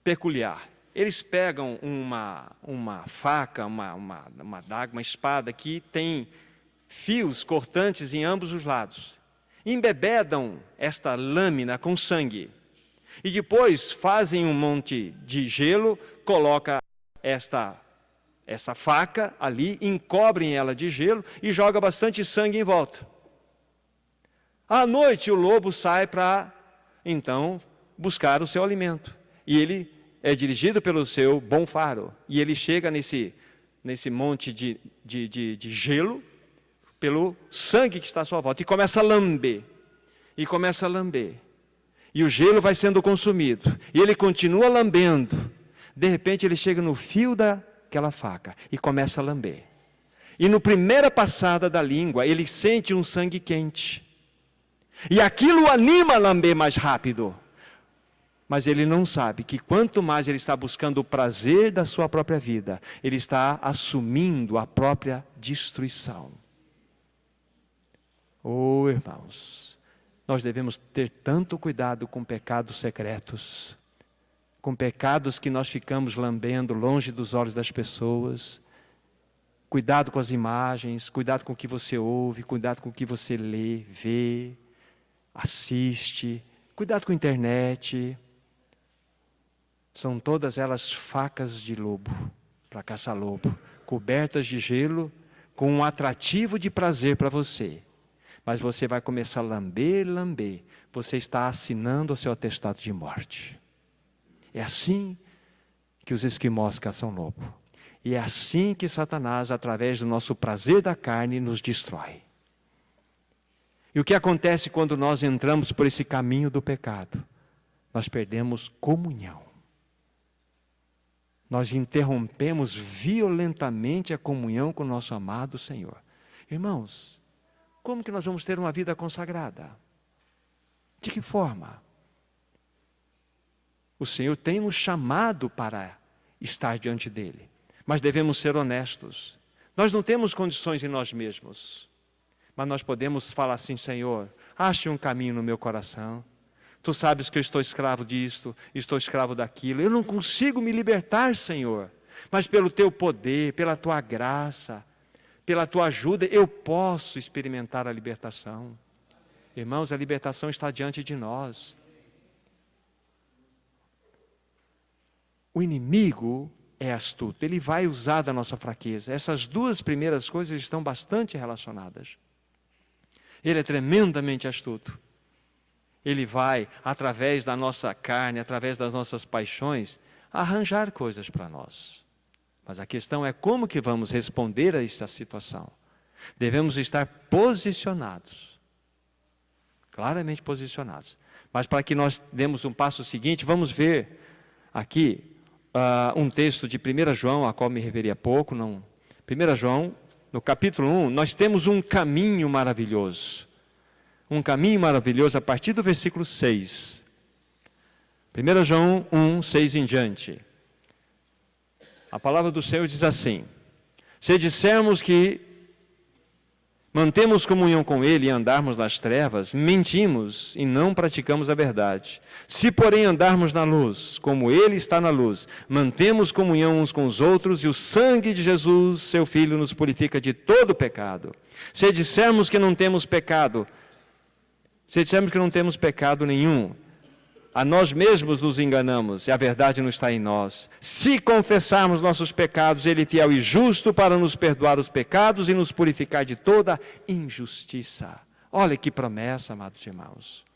peculiar. Eles pegam uma faca, uma adaga, uma espada que tem fios cortantes em ambos os lados. Embebedam esta lâmina com sangue. E depois fazem um monte de gelo, coloca essa faca ali, encobrem ela de gelo e joga bastante sangue em volta. À noite o lobo sai para, então, buscar o seu alimento. E ele é dirigido pelo seu bom faro. E ele chega nesse monte de gelo, pelo sangue que está à sua volta. E começa a lamber. E começa a lamber. E o gelo vai sendo consumido. E ele continua lambendo. De repente ele chega no fio daquela faca. E começa a lamber. E na primeira passada da língua, ele sente um sangue quente. E aquilo o anima a lamber mais rápido. Mas ele não sabe que quanto mais ele está buscando o prazer da sua própria vida, ele está assumindo a própria destruição. Oh, irmãos, nós devemos ter tanto cuidado com pecados secretos, com pecados que nós ficamos lambendo longe dos olhos das pessoas. Cuidado com as imagens, cuidado com o que você ouve, cuidado com o que você lê, vê, assiste, cuidado com a internet. São todas elas facas de lobo, para caçar lobo, cobertas de gelo, com um atrativo de prazer para você. Mas você vai começar a lamber, você está assinando o seu atestado de morte. É assim que os esquimós caçam lobo. E é assim que Satanás, através do nosso prazer da carne, nos destrói. E o que acontece quando nós entramos por esse caminho do pecado? Nós perdemos comunhão. Nós interrompemos violentamente a comunhão com o nosso amado Senhor. Irmãos, como que nós vamos ter uma vida consagrada? De que forma? O Senhor tem nos chamado para estar diante dEle, mas devemos ser honestos. Nós não temos condições em nós mesmos, mas nós podemos falar assim: Senhor, ache um caminho no meu coração. Tu sabes que eu estou escravo disto, estou escravo daquilo. Eu não consigo me libertar, Senhor. Mas pelo Teu poder, pela Tua graça, pela Tua ajuda, eu posso experimentar a libertação. Irmãos, a libertação está diante de nós. O inimigo é astuto. Ele vai usar da nossa fraqueza. Essas duas primeiras coisas estão bastante relacionadas. Ele é tremendamente astuto. Ele vai, através da nossa carne, através das nossas paixões, arranjar coisas para nós. Mas a questão é como que vamos responder a esta situação. Devemos estar posicionados. Claramente posicionados. Mas para que nós demos um passo seguinte, vamos ver aqui um texto de 1 João, a qual me referi há pouco. 1 João, no capítulo 1, nós temos um caminho maravilhoso. Um caminho maravilhoso a partir do versículo 6. 1 João 1, 6 em diante. A palavra do Senhor diz assim: se dissermos que mantemos comunhão com Ele e andarmos nas trevas, mentimos e não praticamos a verdade. Se, porém, andarmos na luz, como Ele está na luz, mantemos comunhão uns com os outros, e o sangue de Jesus, seu Filho, nos purifica de todo pecado. Se dissermos que não temos pecado nenhum, a nós mesmos nos enganamos, e a verdade não está em nós. Se confessarmos nossos pecados, Ele é fiel e justo para nos perdoar os pecados e nos purificar de toda injustiça. Olha que promessa, amados irmãos.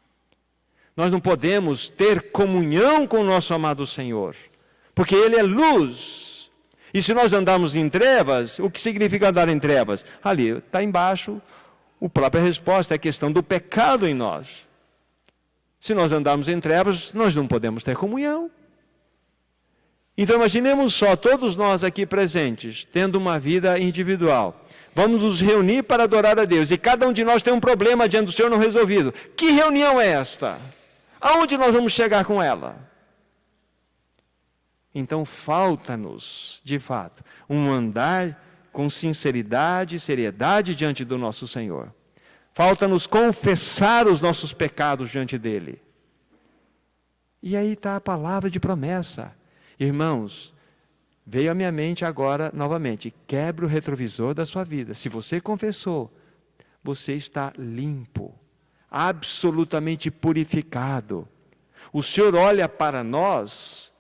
Nós não podemos ter comunhão com o nosso amado Senhor, porque Ele é luz. E se nós andarmos em trevas, o que significa andar em trevas? Ali, está embaixo, a própria resposta é a questão do pecado em nós. Se nós andarmos em trevas, nós não podemos ter comunhão. Então imaginemos só, todos nós aqui presentes, tendo uma vida individual. Vamos nos reunir para adorar a Deus, e cada um de nós tem um problema diante do Senhor não resolvido. Que reunião é esta? Aonde nós vamos chegar com ela? Então falta-nos, de fato, um andar com sinceridade e seriedade diante do nosso Senhor. Falta-nos confessar os nossos pecados diante dEle. E aí está a palavra de promessa. Irmãos, veio à minha mente agora, novamente, quebre o retrovisor da sua vida. Se você confessou, você está limpo, absolutamente purificado. O Senhor olha para nós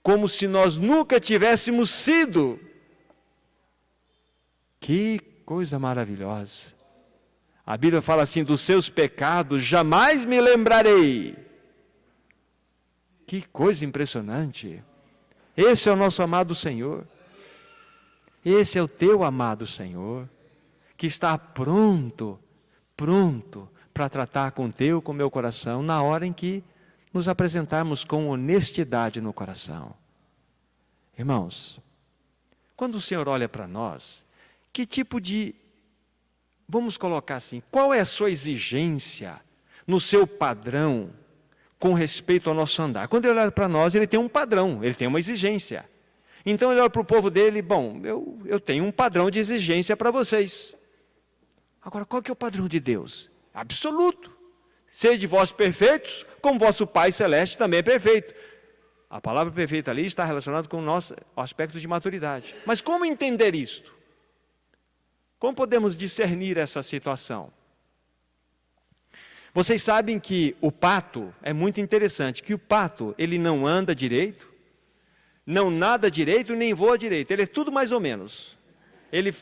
como se nós nunca tivéssemos sido. Que coisa maravilhosa. A Bíblia fala assim: dos seus pecados jamais me lembrarei. Que coisa impressionante. Esse é o nosso amado Senhor. Esse é o teu amado Senhor, que está pronto para tratar com o meu coração, na hora em que nos apresentarmos com honestidade no coração. Irmãos, quando o Senhor olha para nós, que tipo de, vamos colocar assim, qual é a sua exigência no seu padrão com respeito ao nosso andar? Quando ele olha para nós, ele tem um padrão, ele tem uma exigência. Então ele olha para o povo dele: bom, eu tenho um padrão de exigência para vocês. Agora, qual que é o padrão de Deus? Absoluto. Sede vós perfeitos, como vosso Pai Celeste também é perfeito. A palavra perfeita ali está relacionada com o nosso aspecto de maturidade. Mas como entender isto? Como podemos discernir essa situação? Vocês sabem que o pato é muito interessante, que o pato, ele não anda direito, não nada direito, nem voa direito, ele é tudo mais ou menos. Ele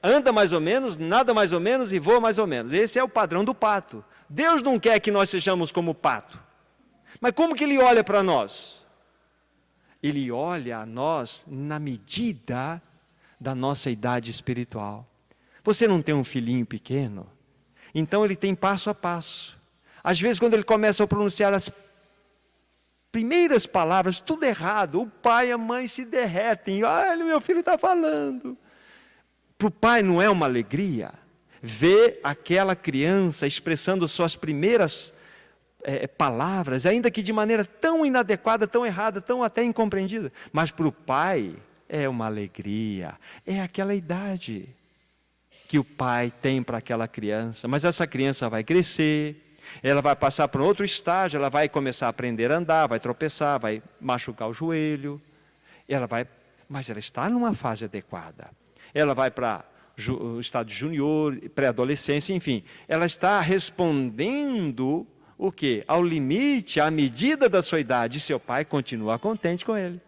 anda mais ou menos, nada mais ou menos e voa mais ou menos. Esse é o padrão do pato. Deus não quer que nós sejamos como o pato. Mas como que Ele olha para nós? Ele olha a nós na medida da nossa idade espiritual. Você não tem um filhinho pequeno? Então ele tem passo a passo. Às vezes, quando ele começa a pronunciar as primeiras palavras, tudo errado, o pai e a mãe se derretem. Olha, meu filho está falando. Para o pai não é uma alegria ver aquela criança expressando suas primeiras palavras, ainda que de maneira tão inadequada, tão errada, tão até incompreendida. Mas para o pai é uma alegria, é aquela idade que o pai tem para aquela criança. Mas essa criança vai crescer, ela vai passar para outro estágio, ela vai começar a aprender a andar, vai tropeçar, vai machucar o joelho, mas ela está numa fase adequada. Ela vai para o estado júnior, pré-adolescência, enfim. Ela está respondendo o quê? Ao limite, à medida da sua idade. E seu pai continua contente com ele.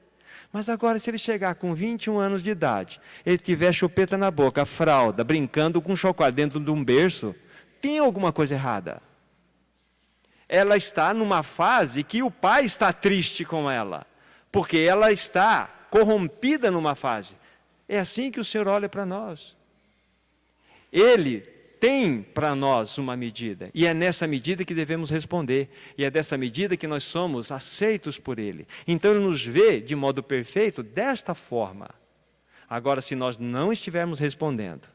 Mas agora, se ele chegar com 21 anos de idade, ele tiver chupeta na boca, fralda, brincando com chocolate dentro de um berço, tem alguma coisa errada. Ela está numa fase que o pai está triste com ela, porque ela está corrompida numa fase. É assim que o Senhor olha para nós. Ele tem para nós uma medida, e é nessa medida que devemos responder, e é dessa medida que nós somos aceitos por Ele. Então Ele nos vê de modo perfeito desta forma. Agora, se nós não estivermos respondendo,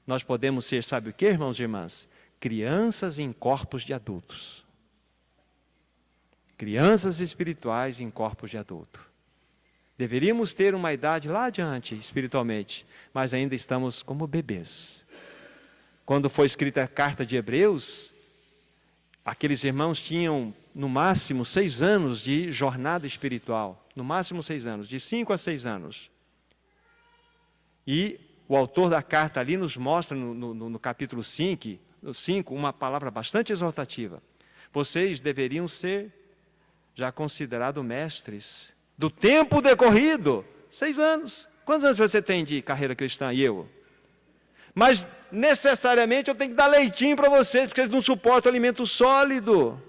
nós podemos ser, sabe o que, irmãos e irmãs? Crianças em corpos de adultos. Crianças espirituais em corpos de adulto. Deveríamos ter uma idade lá adiante, espiritualmente, mas ainda estamos como bebês. Quando foi escrita a carta de Hebreus, aqueles irmãos tinham, no máximo, 6 anos de jornada espiritual. No máximo 6 anos, de 5 a 6 anos. E o autor da carta ali nos mostra, no capítulo 5, uma palavra bastante exortativa. Vocês deveriam ser já considerados mestres do tempo decorrido. 6 anos. Quantos anos você tem de carreira cristã? E eu? Mas necessariamente eu tenho que dar leitinho para vocês, porque eles não suportam alimento sólido.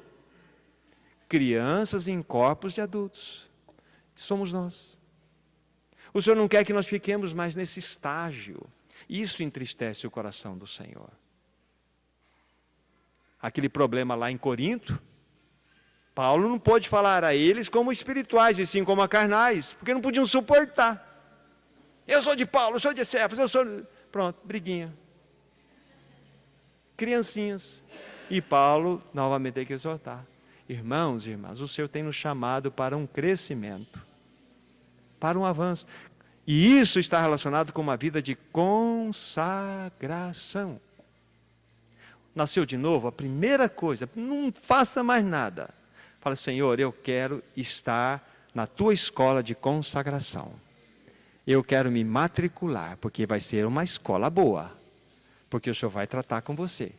Crianças em corpos de adultos. Somos nós. O Senhor não quer que nós fiquemos mais nesse estágio. Isso entristece o coração do Senhor. Aquele problema lá em Corinto, Paulo não pôde falar a eles como espirituais, e sim como a carnais, porque não podiam suportar. Eu sou de Paulo, eu sou de Cefas, eu sou... Pronto, briguinha. Criancinhas. E Paulo novamente tem que exortar. Irmãos e irmãs, o Senhor tem nos chamado para um crescimento, para um avanço. E isso está relacionado com uma vida de consagração. Nasceu de novo, a primeira coisa, não faça mais nada. Fala, Senhor, eu quero estar na tua escola de consagração. Eu quero me matricular, porque vai ser uma escola boa. Porque o Senhor vai tratar com você.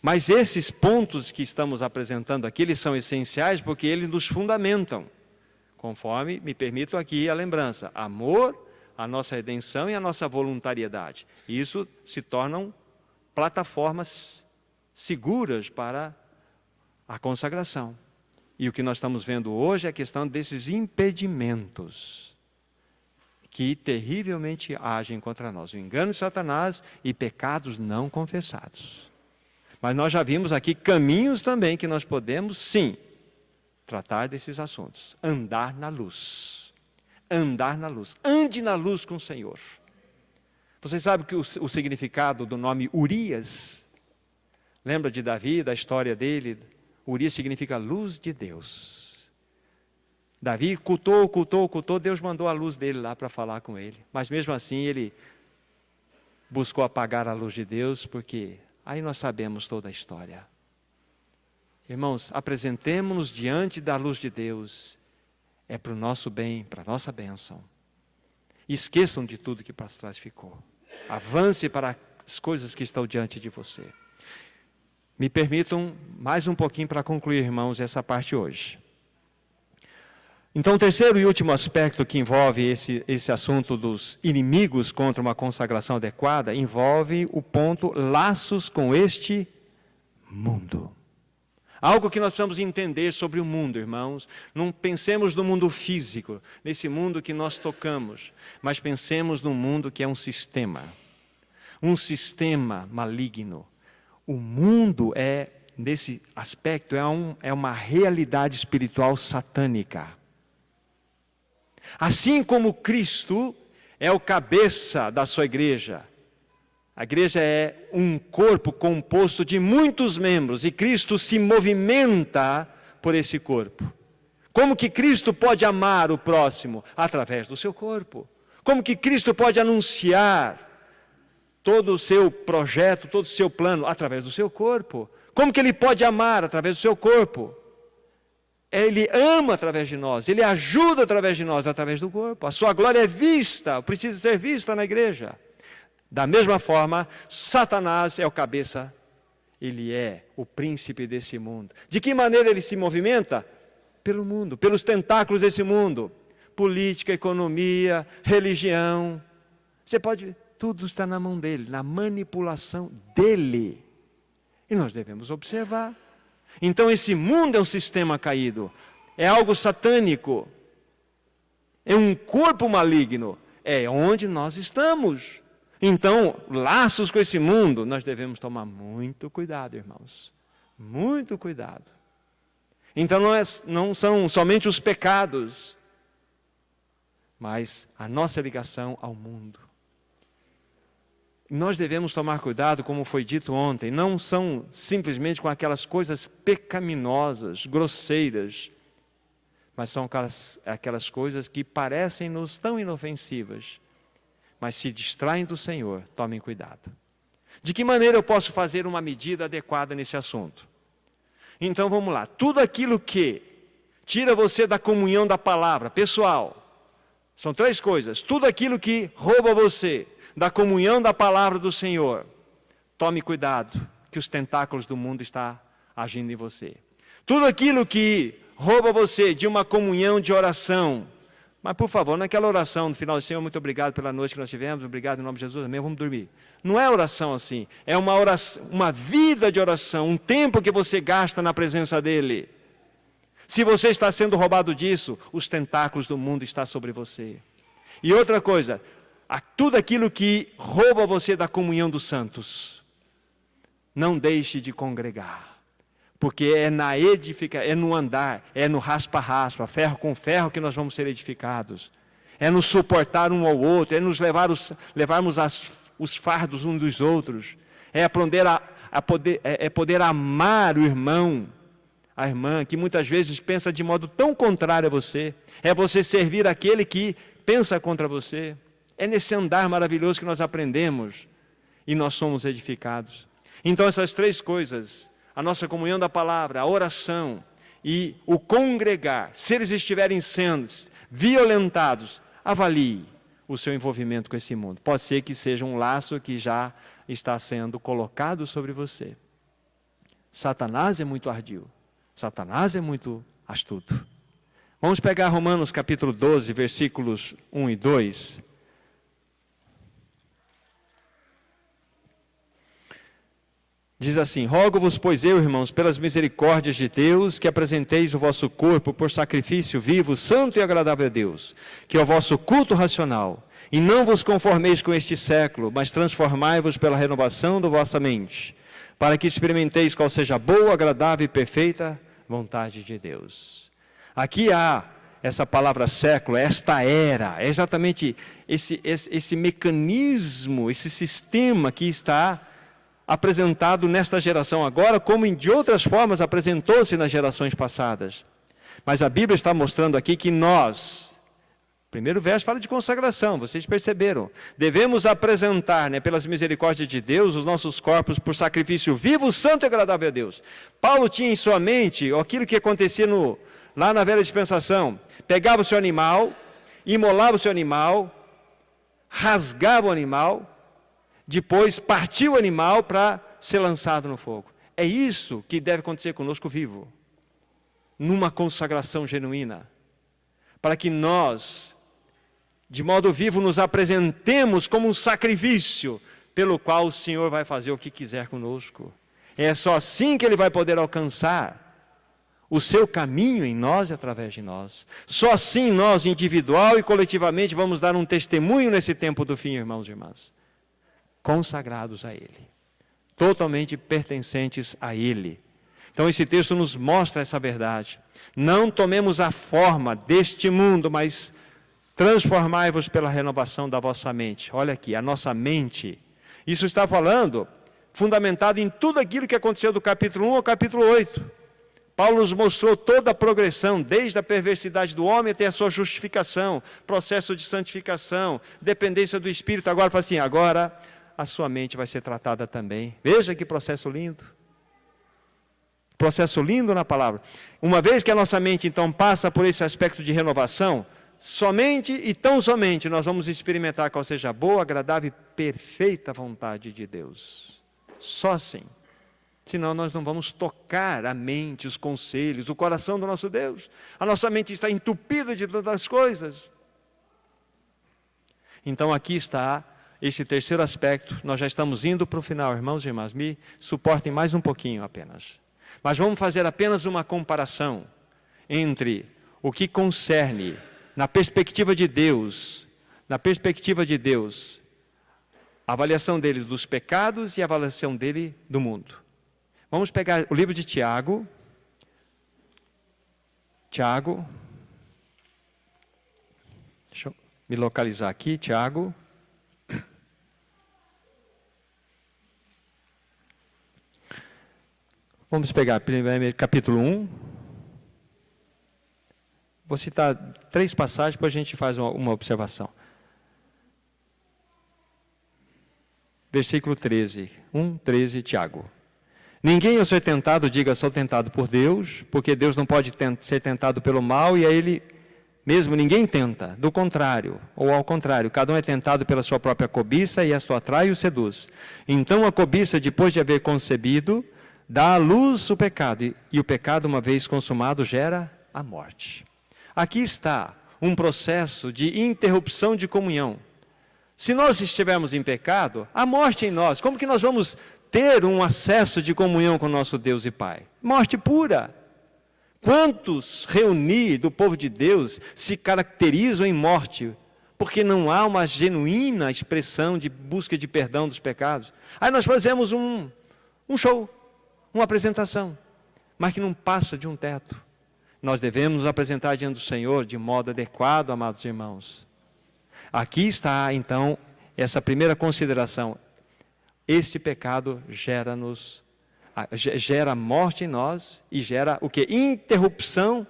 Mas esses pontos que estamos apresentando aqui, eles são essenciais porque eles nos fundamentam. Conforme, me permito aqui a lembrança, amor, a nossa redenção e a nossa voluntariedade. Isso se tornam plataformas seguras para a consagração. E o que nós estamos vendo hoje é a questão desses impedimentos que terrivelmente agem contra nós. O engano de Satanás e pecados não confessados. Mas nós já vimos aqui caminhos também que nós podemos, sim, tratar desses assuntos. Andar na luz. Andar na luz. Ande na luz com o Senhor. Vocês sabem que o significado do nome Urias, lembra de Davi, da história dele? Urias significa luz de Deus. Davi cultou, Deus mandou a luz dele lá para falar com ele. Mas mesmo assim ele buscou apagar a luz de Deus, porque aí nós sabemos toda a história. Irmãos, apresentemo-nos diante da luz de Deus. É para o nosso bem, para a nossa bênção. Esqueçam de tudo que para trás ficou. Avance para as coisas que estão diante de você. Me permitam mais um pouquinho para concluir, irmãos, essa parte hoje. Então, o terceiro e último aspecto que envolve esse assunto dos inimigos contra uma consagração adequada, envolve o ponto laços com este mundo. Algo que nós precisamos entender sobre o mundo, irmãos. Não pensemos no mundo físico, nesse mundo que nós tocamos, mas pensemos no mundo que é um sistema maligno. O mundo nesse aspecto, é uma realidade espiritual satânica. Assim como Cristo é o cabeça da sua igreja. A igreja é um corpo composto de muitos membros e Cristo se movimenta por esse corpo. Como que Cristo pode amar o próximo? Através do seu corpo. Como que Cristo pode anunciar todo o seu projeto, todo o seu plano? Através do seu corpo. Como que Ele pode amar? Através do seu corpo. Ele ama através de nós, Ele ajuda através de nós, através do corpo. A sua glória é vista, precisa ser vista na igreja. Da mesma forma, Satanás é o cabeça, ele é o príncipe desse mundo. De que maneira ele se movimenta? Pelo mundo, pelos tentáculos desse mundo. Política, economia, religião. Você pode, tudo está na mão dele, na manipulação dele. E nós devemos observar. Então esse mundo é um sistema caído, é algo satânico, é um corpo maligno, é onde nós estamos. Então, laços com esse mundo, nós devemos tomar muito cuidado, irmãos. Muito cuidado. Então, não são somente os pecados, mas a nossa ligação ao mundo. Nós devemos tomar cuidado, como foi dito ontem, não são simplesmente com aquelas coisas pecaminosas, grosseiras, mas são aquelas coisas que parecem-nos tão inofensivas, mas se distraem do Senhor. Tomem cuidado. De que maneira eu posso fazer uma medida adequada nesse assunto? Então vamos lá, tudo aquilo que tira você da comunhão da palavra, pessoal, são três coisas: tudo aquilo que rouba você da comunhão da palavra do Senhor, tome cuidado, que os tentáculos do mundo estão agindo em você. Tudo aquilo que rouba você de uma comunhão de oração, mas por favor, naquela oração no final do Senhor, muito obrigado pela noite que nós tivemos, obrigado em nome de Jesus, amém, vamos dormir. Não é oração assim, é uma oração, uma vida de oração, um tempo que você gasta na presença dEle. Se você está sendo roubado disso, os tentáculos do mundo estão sobre você. E outra coisa, tudo aquilo que rouba você da comunhão dos santos, não deixe de congregar. Porque é na edificação, é no andar, é no raspa-raspa, ferro com ferro que nós vamos ser edificados. É nos suportar um ao outro, é nos levarmos os fardos uns dos outros. É aprender poder amar o irmão, a irmã, que muitas vezes pensa de modo tão contrário a você. É você servir aquele que pensa contra você. É nesse andar maravilhoso que nós aprendemos e nós somos edificados. Então essas três coisas, a nossa comunhão da palavra, a oração e o congregar, se eles estiverem sendo violentados, avalie o seu envolvimento com esse mundo. Pode ser que seja um laço que já está sendo colocado sobre você. Satanás é muito ardil, Satanás é muito astuto. Vamos pegar Romanos capítulo 12, versículos 1 e 2. Diz assim: rogo-vos, pois eu, irmãos, pelas misericórdias de Deus, que apresenteis o vosso corpo por sacrifício vivo, santo e agradável a Deus, que é o vosso culto racional. E não vos conformeis com este século, mas transformai-vos pela renovação da vossa mente, para que experimenteis qual seja a boa, agradável e perfeita vontade de Deus. Aqui há essa palavra século, esta era, é exatamente esse mecanismo, esse sistema que está apresentado nesta geração agora, como de outras formas apresentou-se nas gerações passadas. Mas a Bíblia está mostrando aqui que nós, primeiro verso fala de consagração, vocês perceberam, devemos apresentar, pelas misericórdias de Deus, os nossos corpos por sacrifício vivo, santo e agradável a Deus. Paulo tinha em sua mente aquilo que acontecia lá na velha dispensação: pegava o seu animal, imolava o seu animal, rasgava o animal, depois partiu o animal para ser lançado no fogo. É isso que deve acontecer conosco vivo, numa consagração genuína, para que nós, de modo vivo, nos apresentemos como um sacrifício, pelo qual o Senhor vai fazer o que quiser conosco. É só assim que Ele vai poder alcançar o seu caminho em nós e através de nós. Só assim nós, individual e coletivamente, vamos dar um testemunho nesse tempo do fim, irmãos e irmãs. Consagrados a Ele, totalmente pertencentes a Ele. Então esse texto nos mostra essa verdade. Não tomemos a forma deste mundo, mas transformai-vos pela renovação da vossa mente. Olha aqui, a nossa mente, isso está falando, fundamentado em tudo aquilo que aconteceu do capítulo 1 ao capítulo 8. Paulo nos mostrou toda a progressão, desde a perversidade do homem até a sua justificação, processo de santificação, dependência do Espírito. Agora fala assim, agora a sua mente vai ser tratada também. Veja que processo lindo. Processo lindo na palavra. Uma vez que a nossa mente então passa por esse aspecto de renovação, somente e tão somente nós vamos experimentar qual seja a boa, agradável e perfeita vontade de Deus. Só assim. Senão nós não vamos tocar a mente, os conselhos, o coração do nosso Deus. A nossa mente está entupida de tantas coisas. Então aqui está esse terceiro aspecto. Nós já estamos indo para o final, irmãos e irmãs. Me suportem mais um pouquinho apenas. Mas vamos fazer apenas uma comparação entre o que concerne, na perspectiva de Deus, A avaliação dele dos pecados e a avaliação dele do mundo. Vamos pegar o livro de Tiago. Tiago. Deixa eu me localizar aqui, Tiago. Vamos pegar primeiro capítulo 1. Vou citar 3 passagens, depois a gente faz uma observação. Versículo 13, 1:13, Tiago. Ninguém ao ser tentado diga sou tentado por Deus, porque Deus não pode ser tentado pelo mal e a Ele mesmo ninguém tenta. Do contrário, ou ao contrário, cada um é tentado pela sua própria cobiça e esta o atrai e o seduz. Então a cobiça, depois de haver concebido, dá à luz o pecado, e o pecado, uma vez consumado, gera a morte. Aqui está um processo de interrupção de comunhão. Se nós estivermos em pecado, há morte em nós. Como que nós vamos ter um acesso de comunhão com o nosso Deus e Pai? Morte pura. Quantos reunir do povo de Deus se caracterizam em morte? Porque não há uma genuína expressão de busca de perdão dos pecados. Aí nós fazemos um show, uma apresentação, mas que não passa de um teto. Nós devemos nos apresentar diante do Senhor de modo adequado, amados irmãos. Aqui está, então, essa primeira consideração. Este pecado gera morte em nós e gera o quê? Interrupção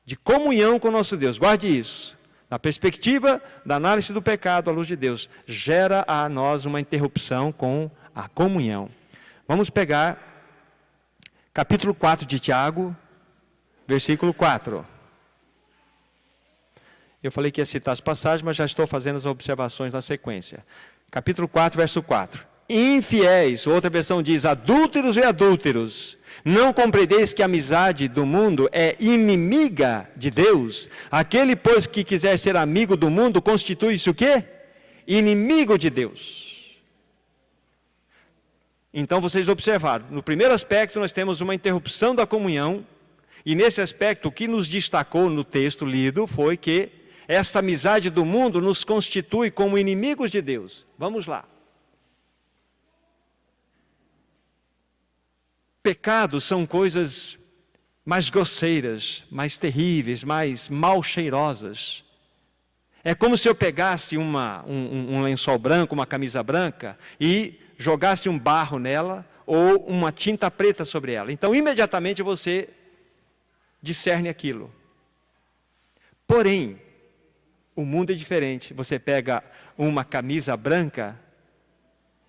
de comunhão com o nosso Deus. Guarde isso. Na perspectiva da análise do pecado à luz de Deus, gera a nós uma interrupção com a comunhão. Vamos pegar capítulo 4 de Tiago, versículo 4. Eu falei que ia citar as passagens, mas já estou fazendo as observações na sequência. Capítulo 4, verso 4. Infiéis, outra versão diz, adúlteros e adúlteros, não compreendeis que a amizade do mundo é inimiga de Deus? Aquele, pois, que quiser ser amigo do mundo, constitui-se o quê? Inimigo de Deus. Então, vocês observaram, no primeiro aspecto nós temos uma interrupção da comunhão, e nesse aspecto o que nos destacou no texto lido foi que essa amizade do mundo nos constitui como inimigos de Deus. Vamos lá. Pecados são coisas mais grosseiras, mais terríveis, mais mal cheirosas. É como se eu pegasse um lençol branco, uma camisa branca e jogasse um barro nela ou uma tinta preta sobre ela. Então, imediatamente você discerne aquilo. Porém, o mundo é diferente. Você pega uma camisa branca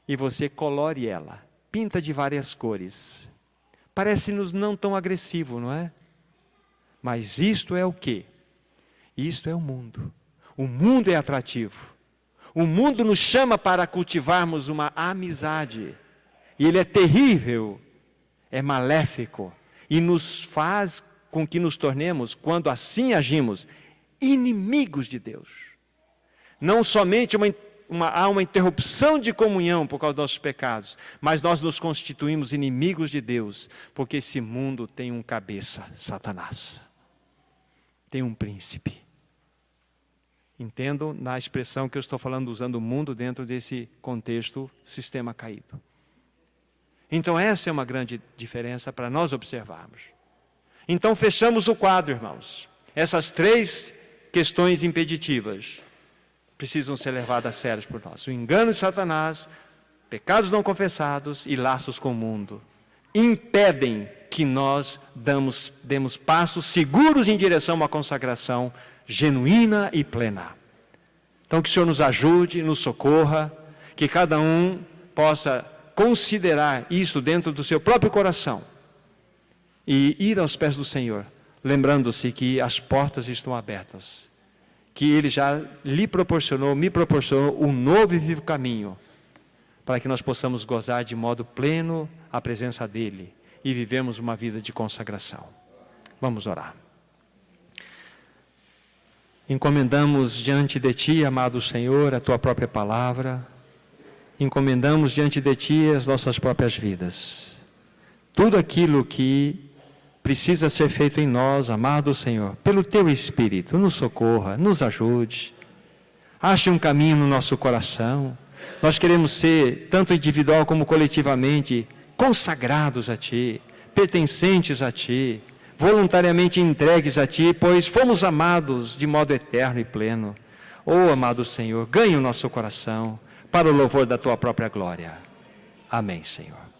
e você colore ela, pinta de várias cores. Parece-nos não tão agressivo, não é? Mas isto é o quê? Isto é o mundo. O mundo é atrativo. O mundo nos chama para cultivarmos uma amizade. E ele é terrível, é maléfico. E nos faz com que nos tornemos, quando assim agimos, inimigos de Deus. Não somente há uma interrupção de comunhão por causa dos nossos pecados, mas nós nos constituímos inimigos de Deus, porque esse mundo tem um cabeça, Satanás. Tem um príncipe. Entendam na expressão que eu estou falando, usando o mundo dentro desse contexto, sistema caído. Então essa é uma grande diferença para nós observarmos. Então fechamos o quadro, irmãos. Essas 3 questões impeditivas precisam ser levadas a sério por nós. O engano de Satanás, pecados não confessados e laços com o mundo impedem que nós demos passos seguros em direção a uma consagração genuína e plena. Então que o Senhor nos ajude, nos socorra, que cada um possa considerar isso dentro do seu próprio coração e ir aos pés do Senhor, lembrando-se que as portas estão abertas, que Ele já me proporcionou um novo e vivo caminho, para que nós possamos gozar de modo pleno a presença dEle e vivemos uma vida de consagração. Vamos orar. Encomendamos diante de Ti, amado Senhor, a Tua própria palavra, encomendamos diante de Ti as nossas próprias vidas. Tudo aquilo que precisa ser feito em nós, amado Senhor, pelo Teu Espírito, nos socorra, nos ajude, ache um caminho no nosso coração, Nós queremos ser, tanto individual como coletivamente, consagrados a Ti, pertencentes a Ti, voluntariamente entregues a Ti, pois fomos amados de modo eterno e pleno. Oh, amado Senhor, ganhe o nosso coração para o louvor da Tua própria glória. Amém, Senhor.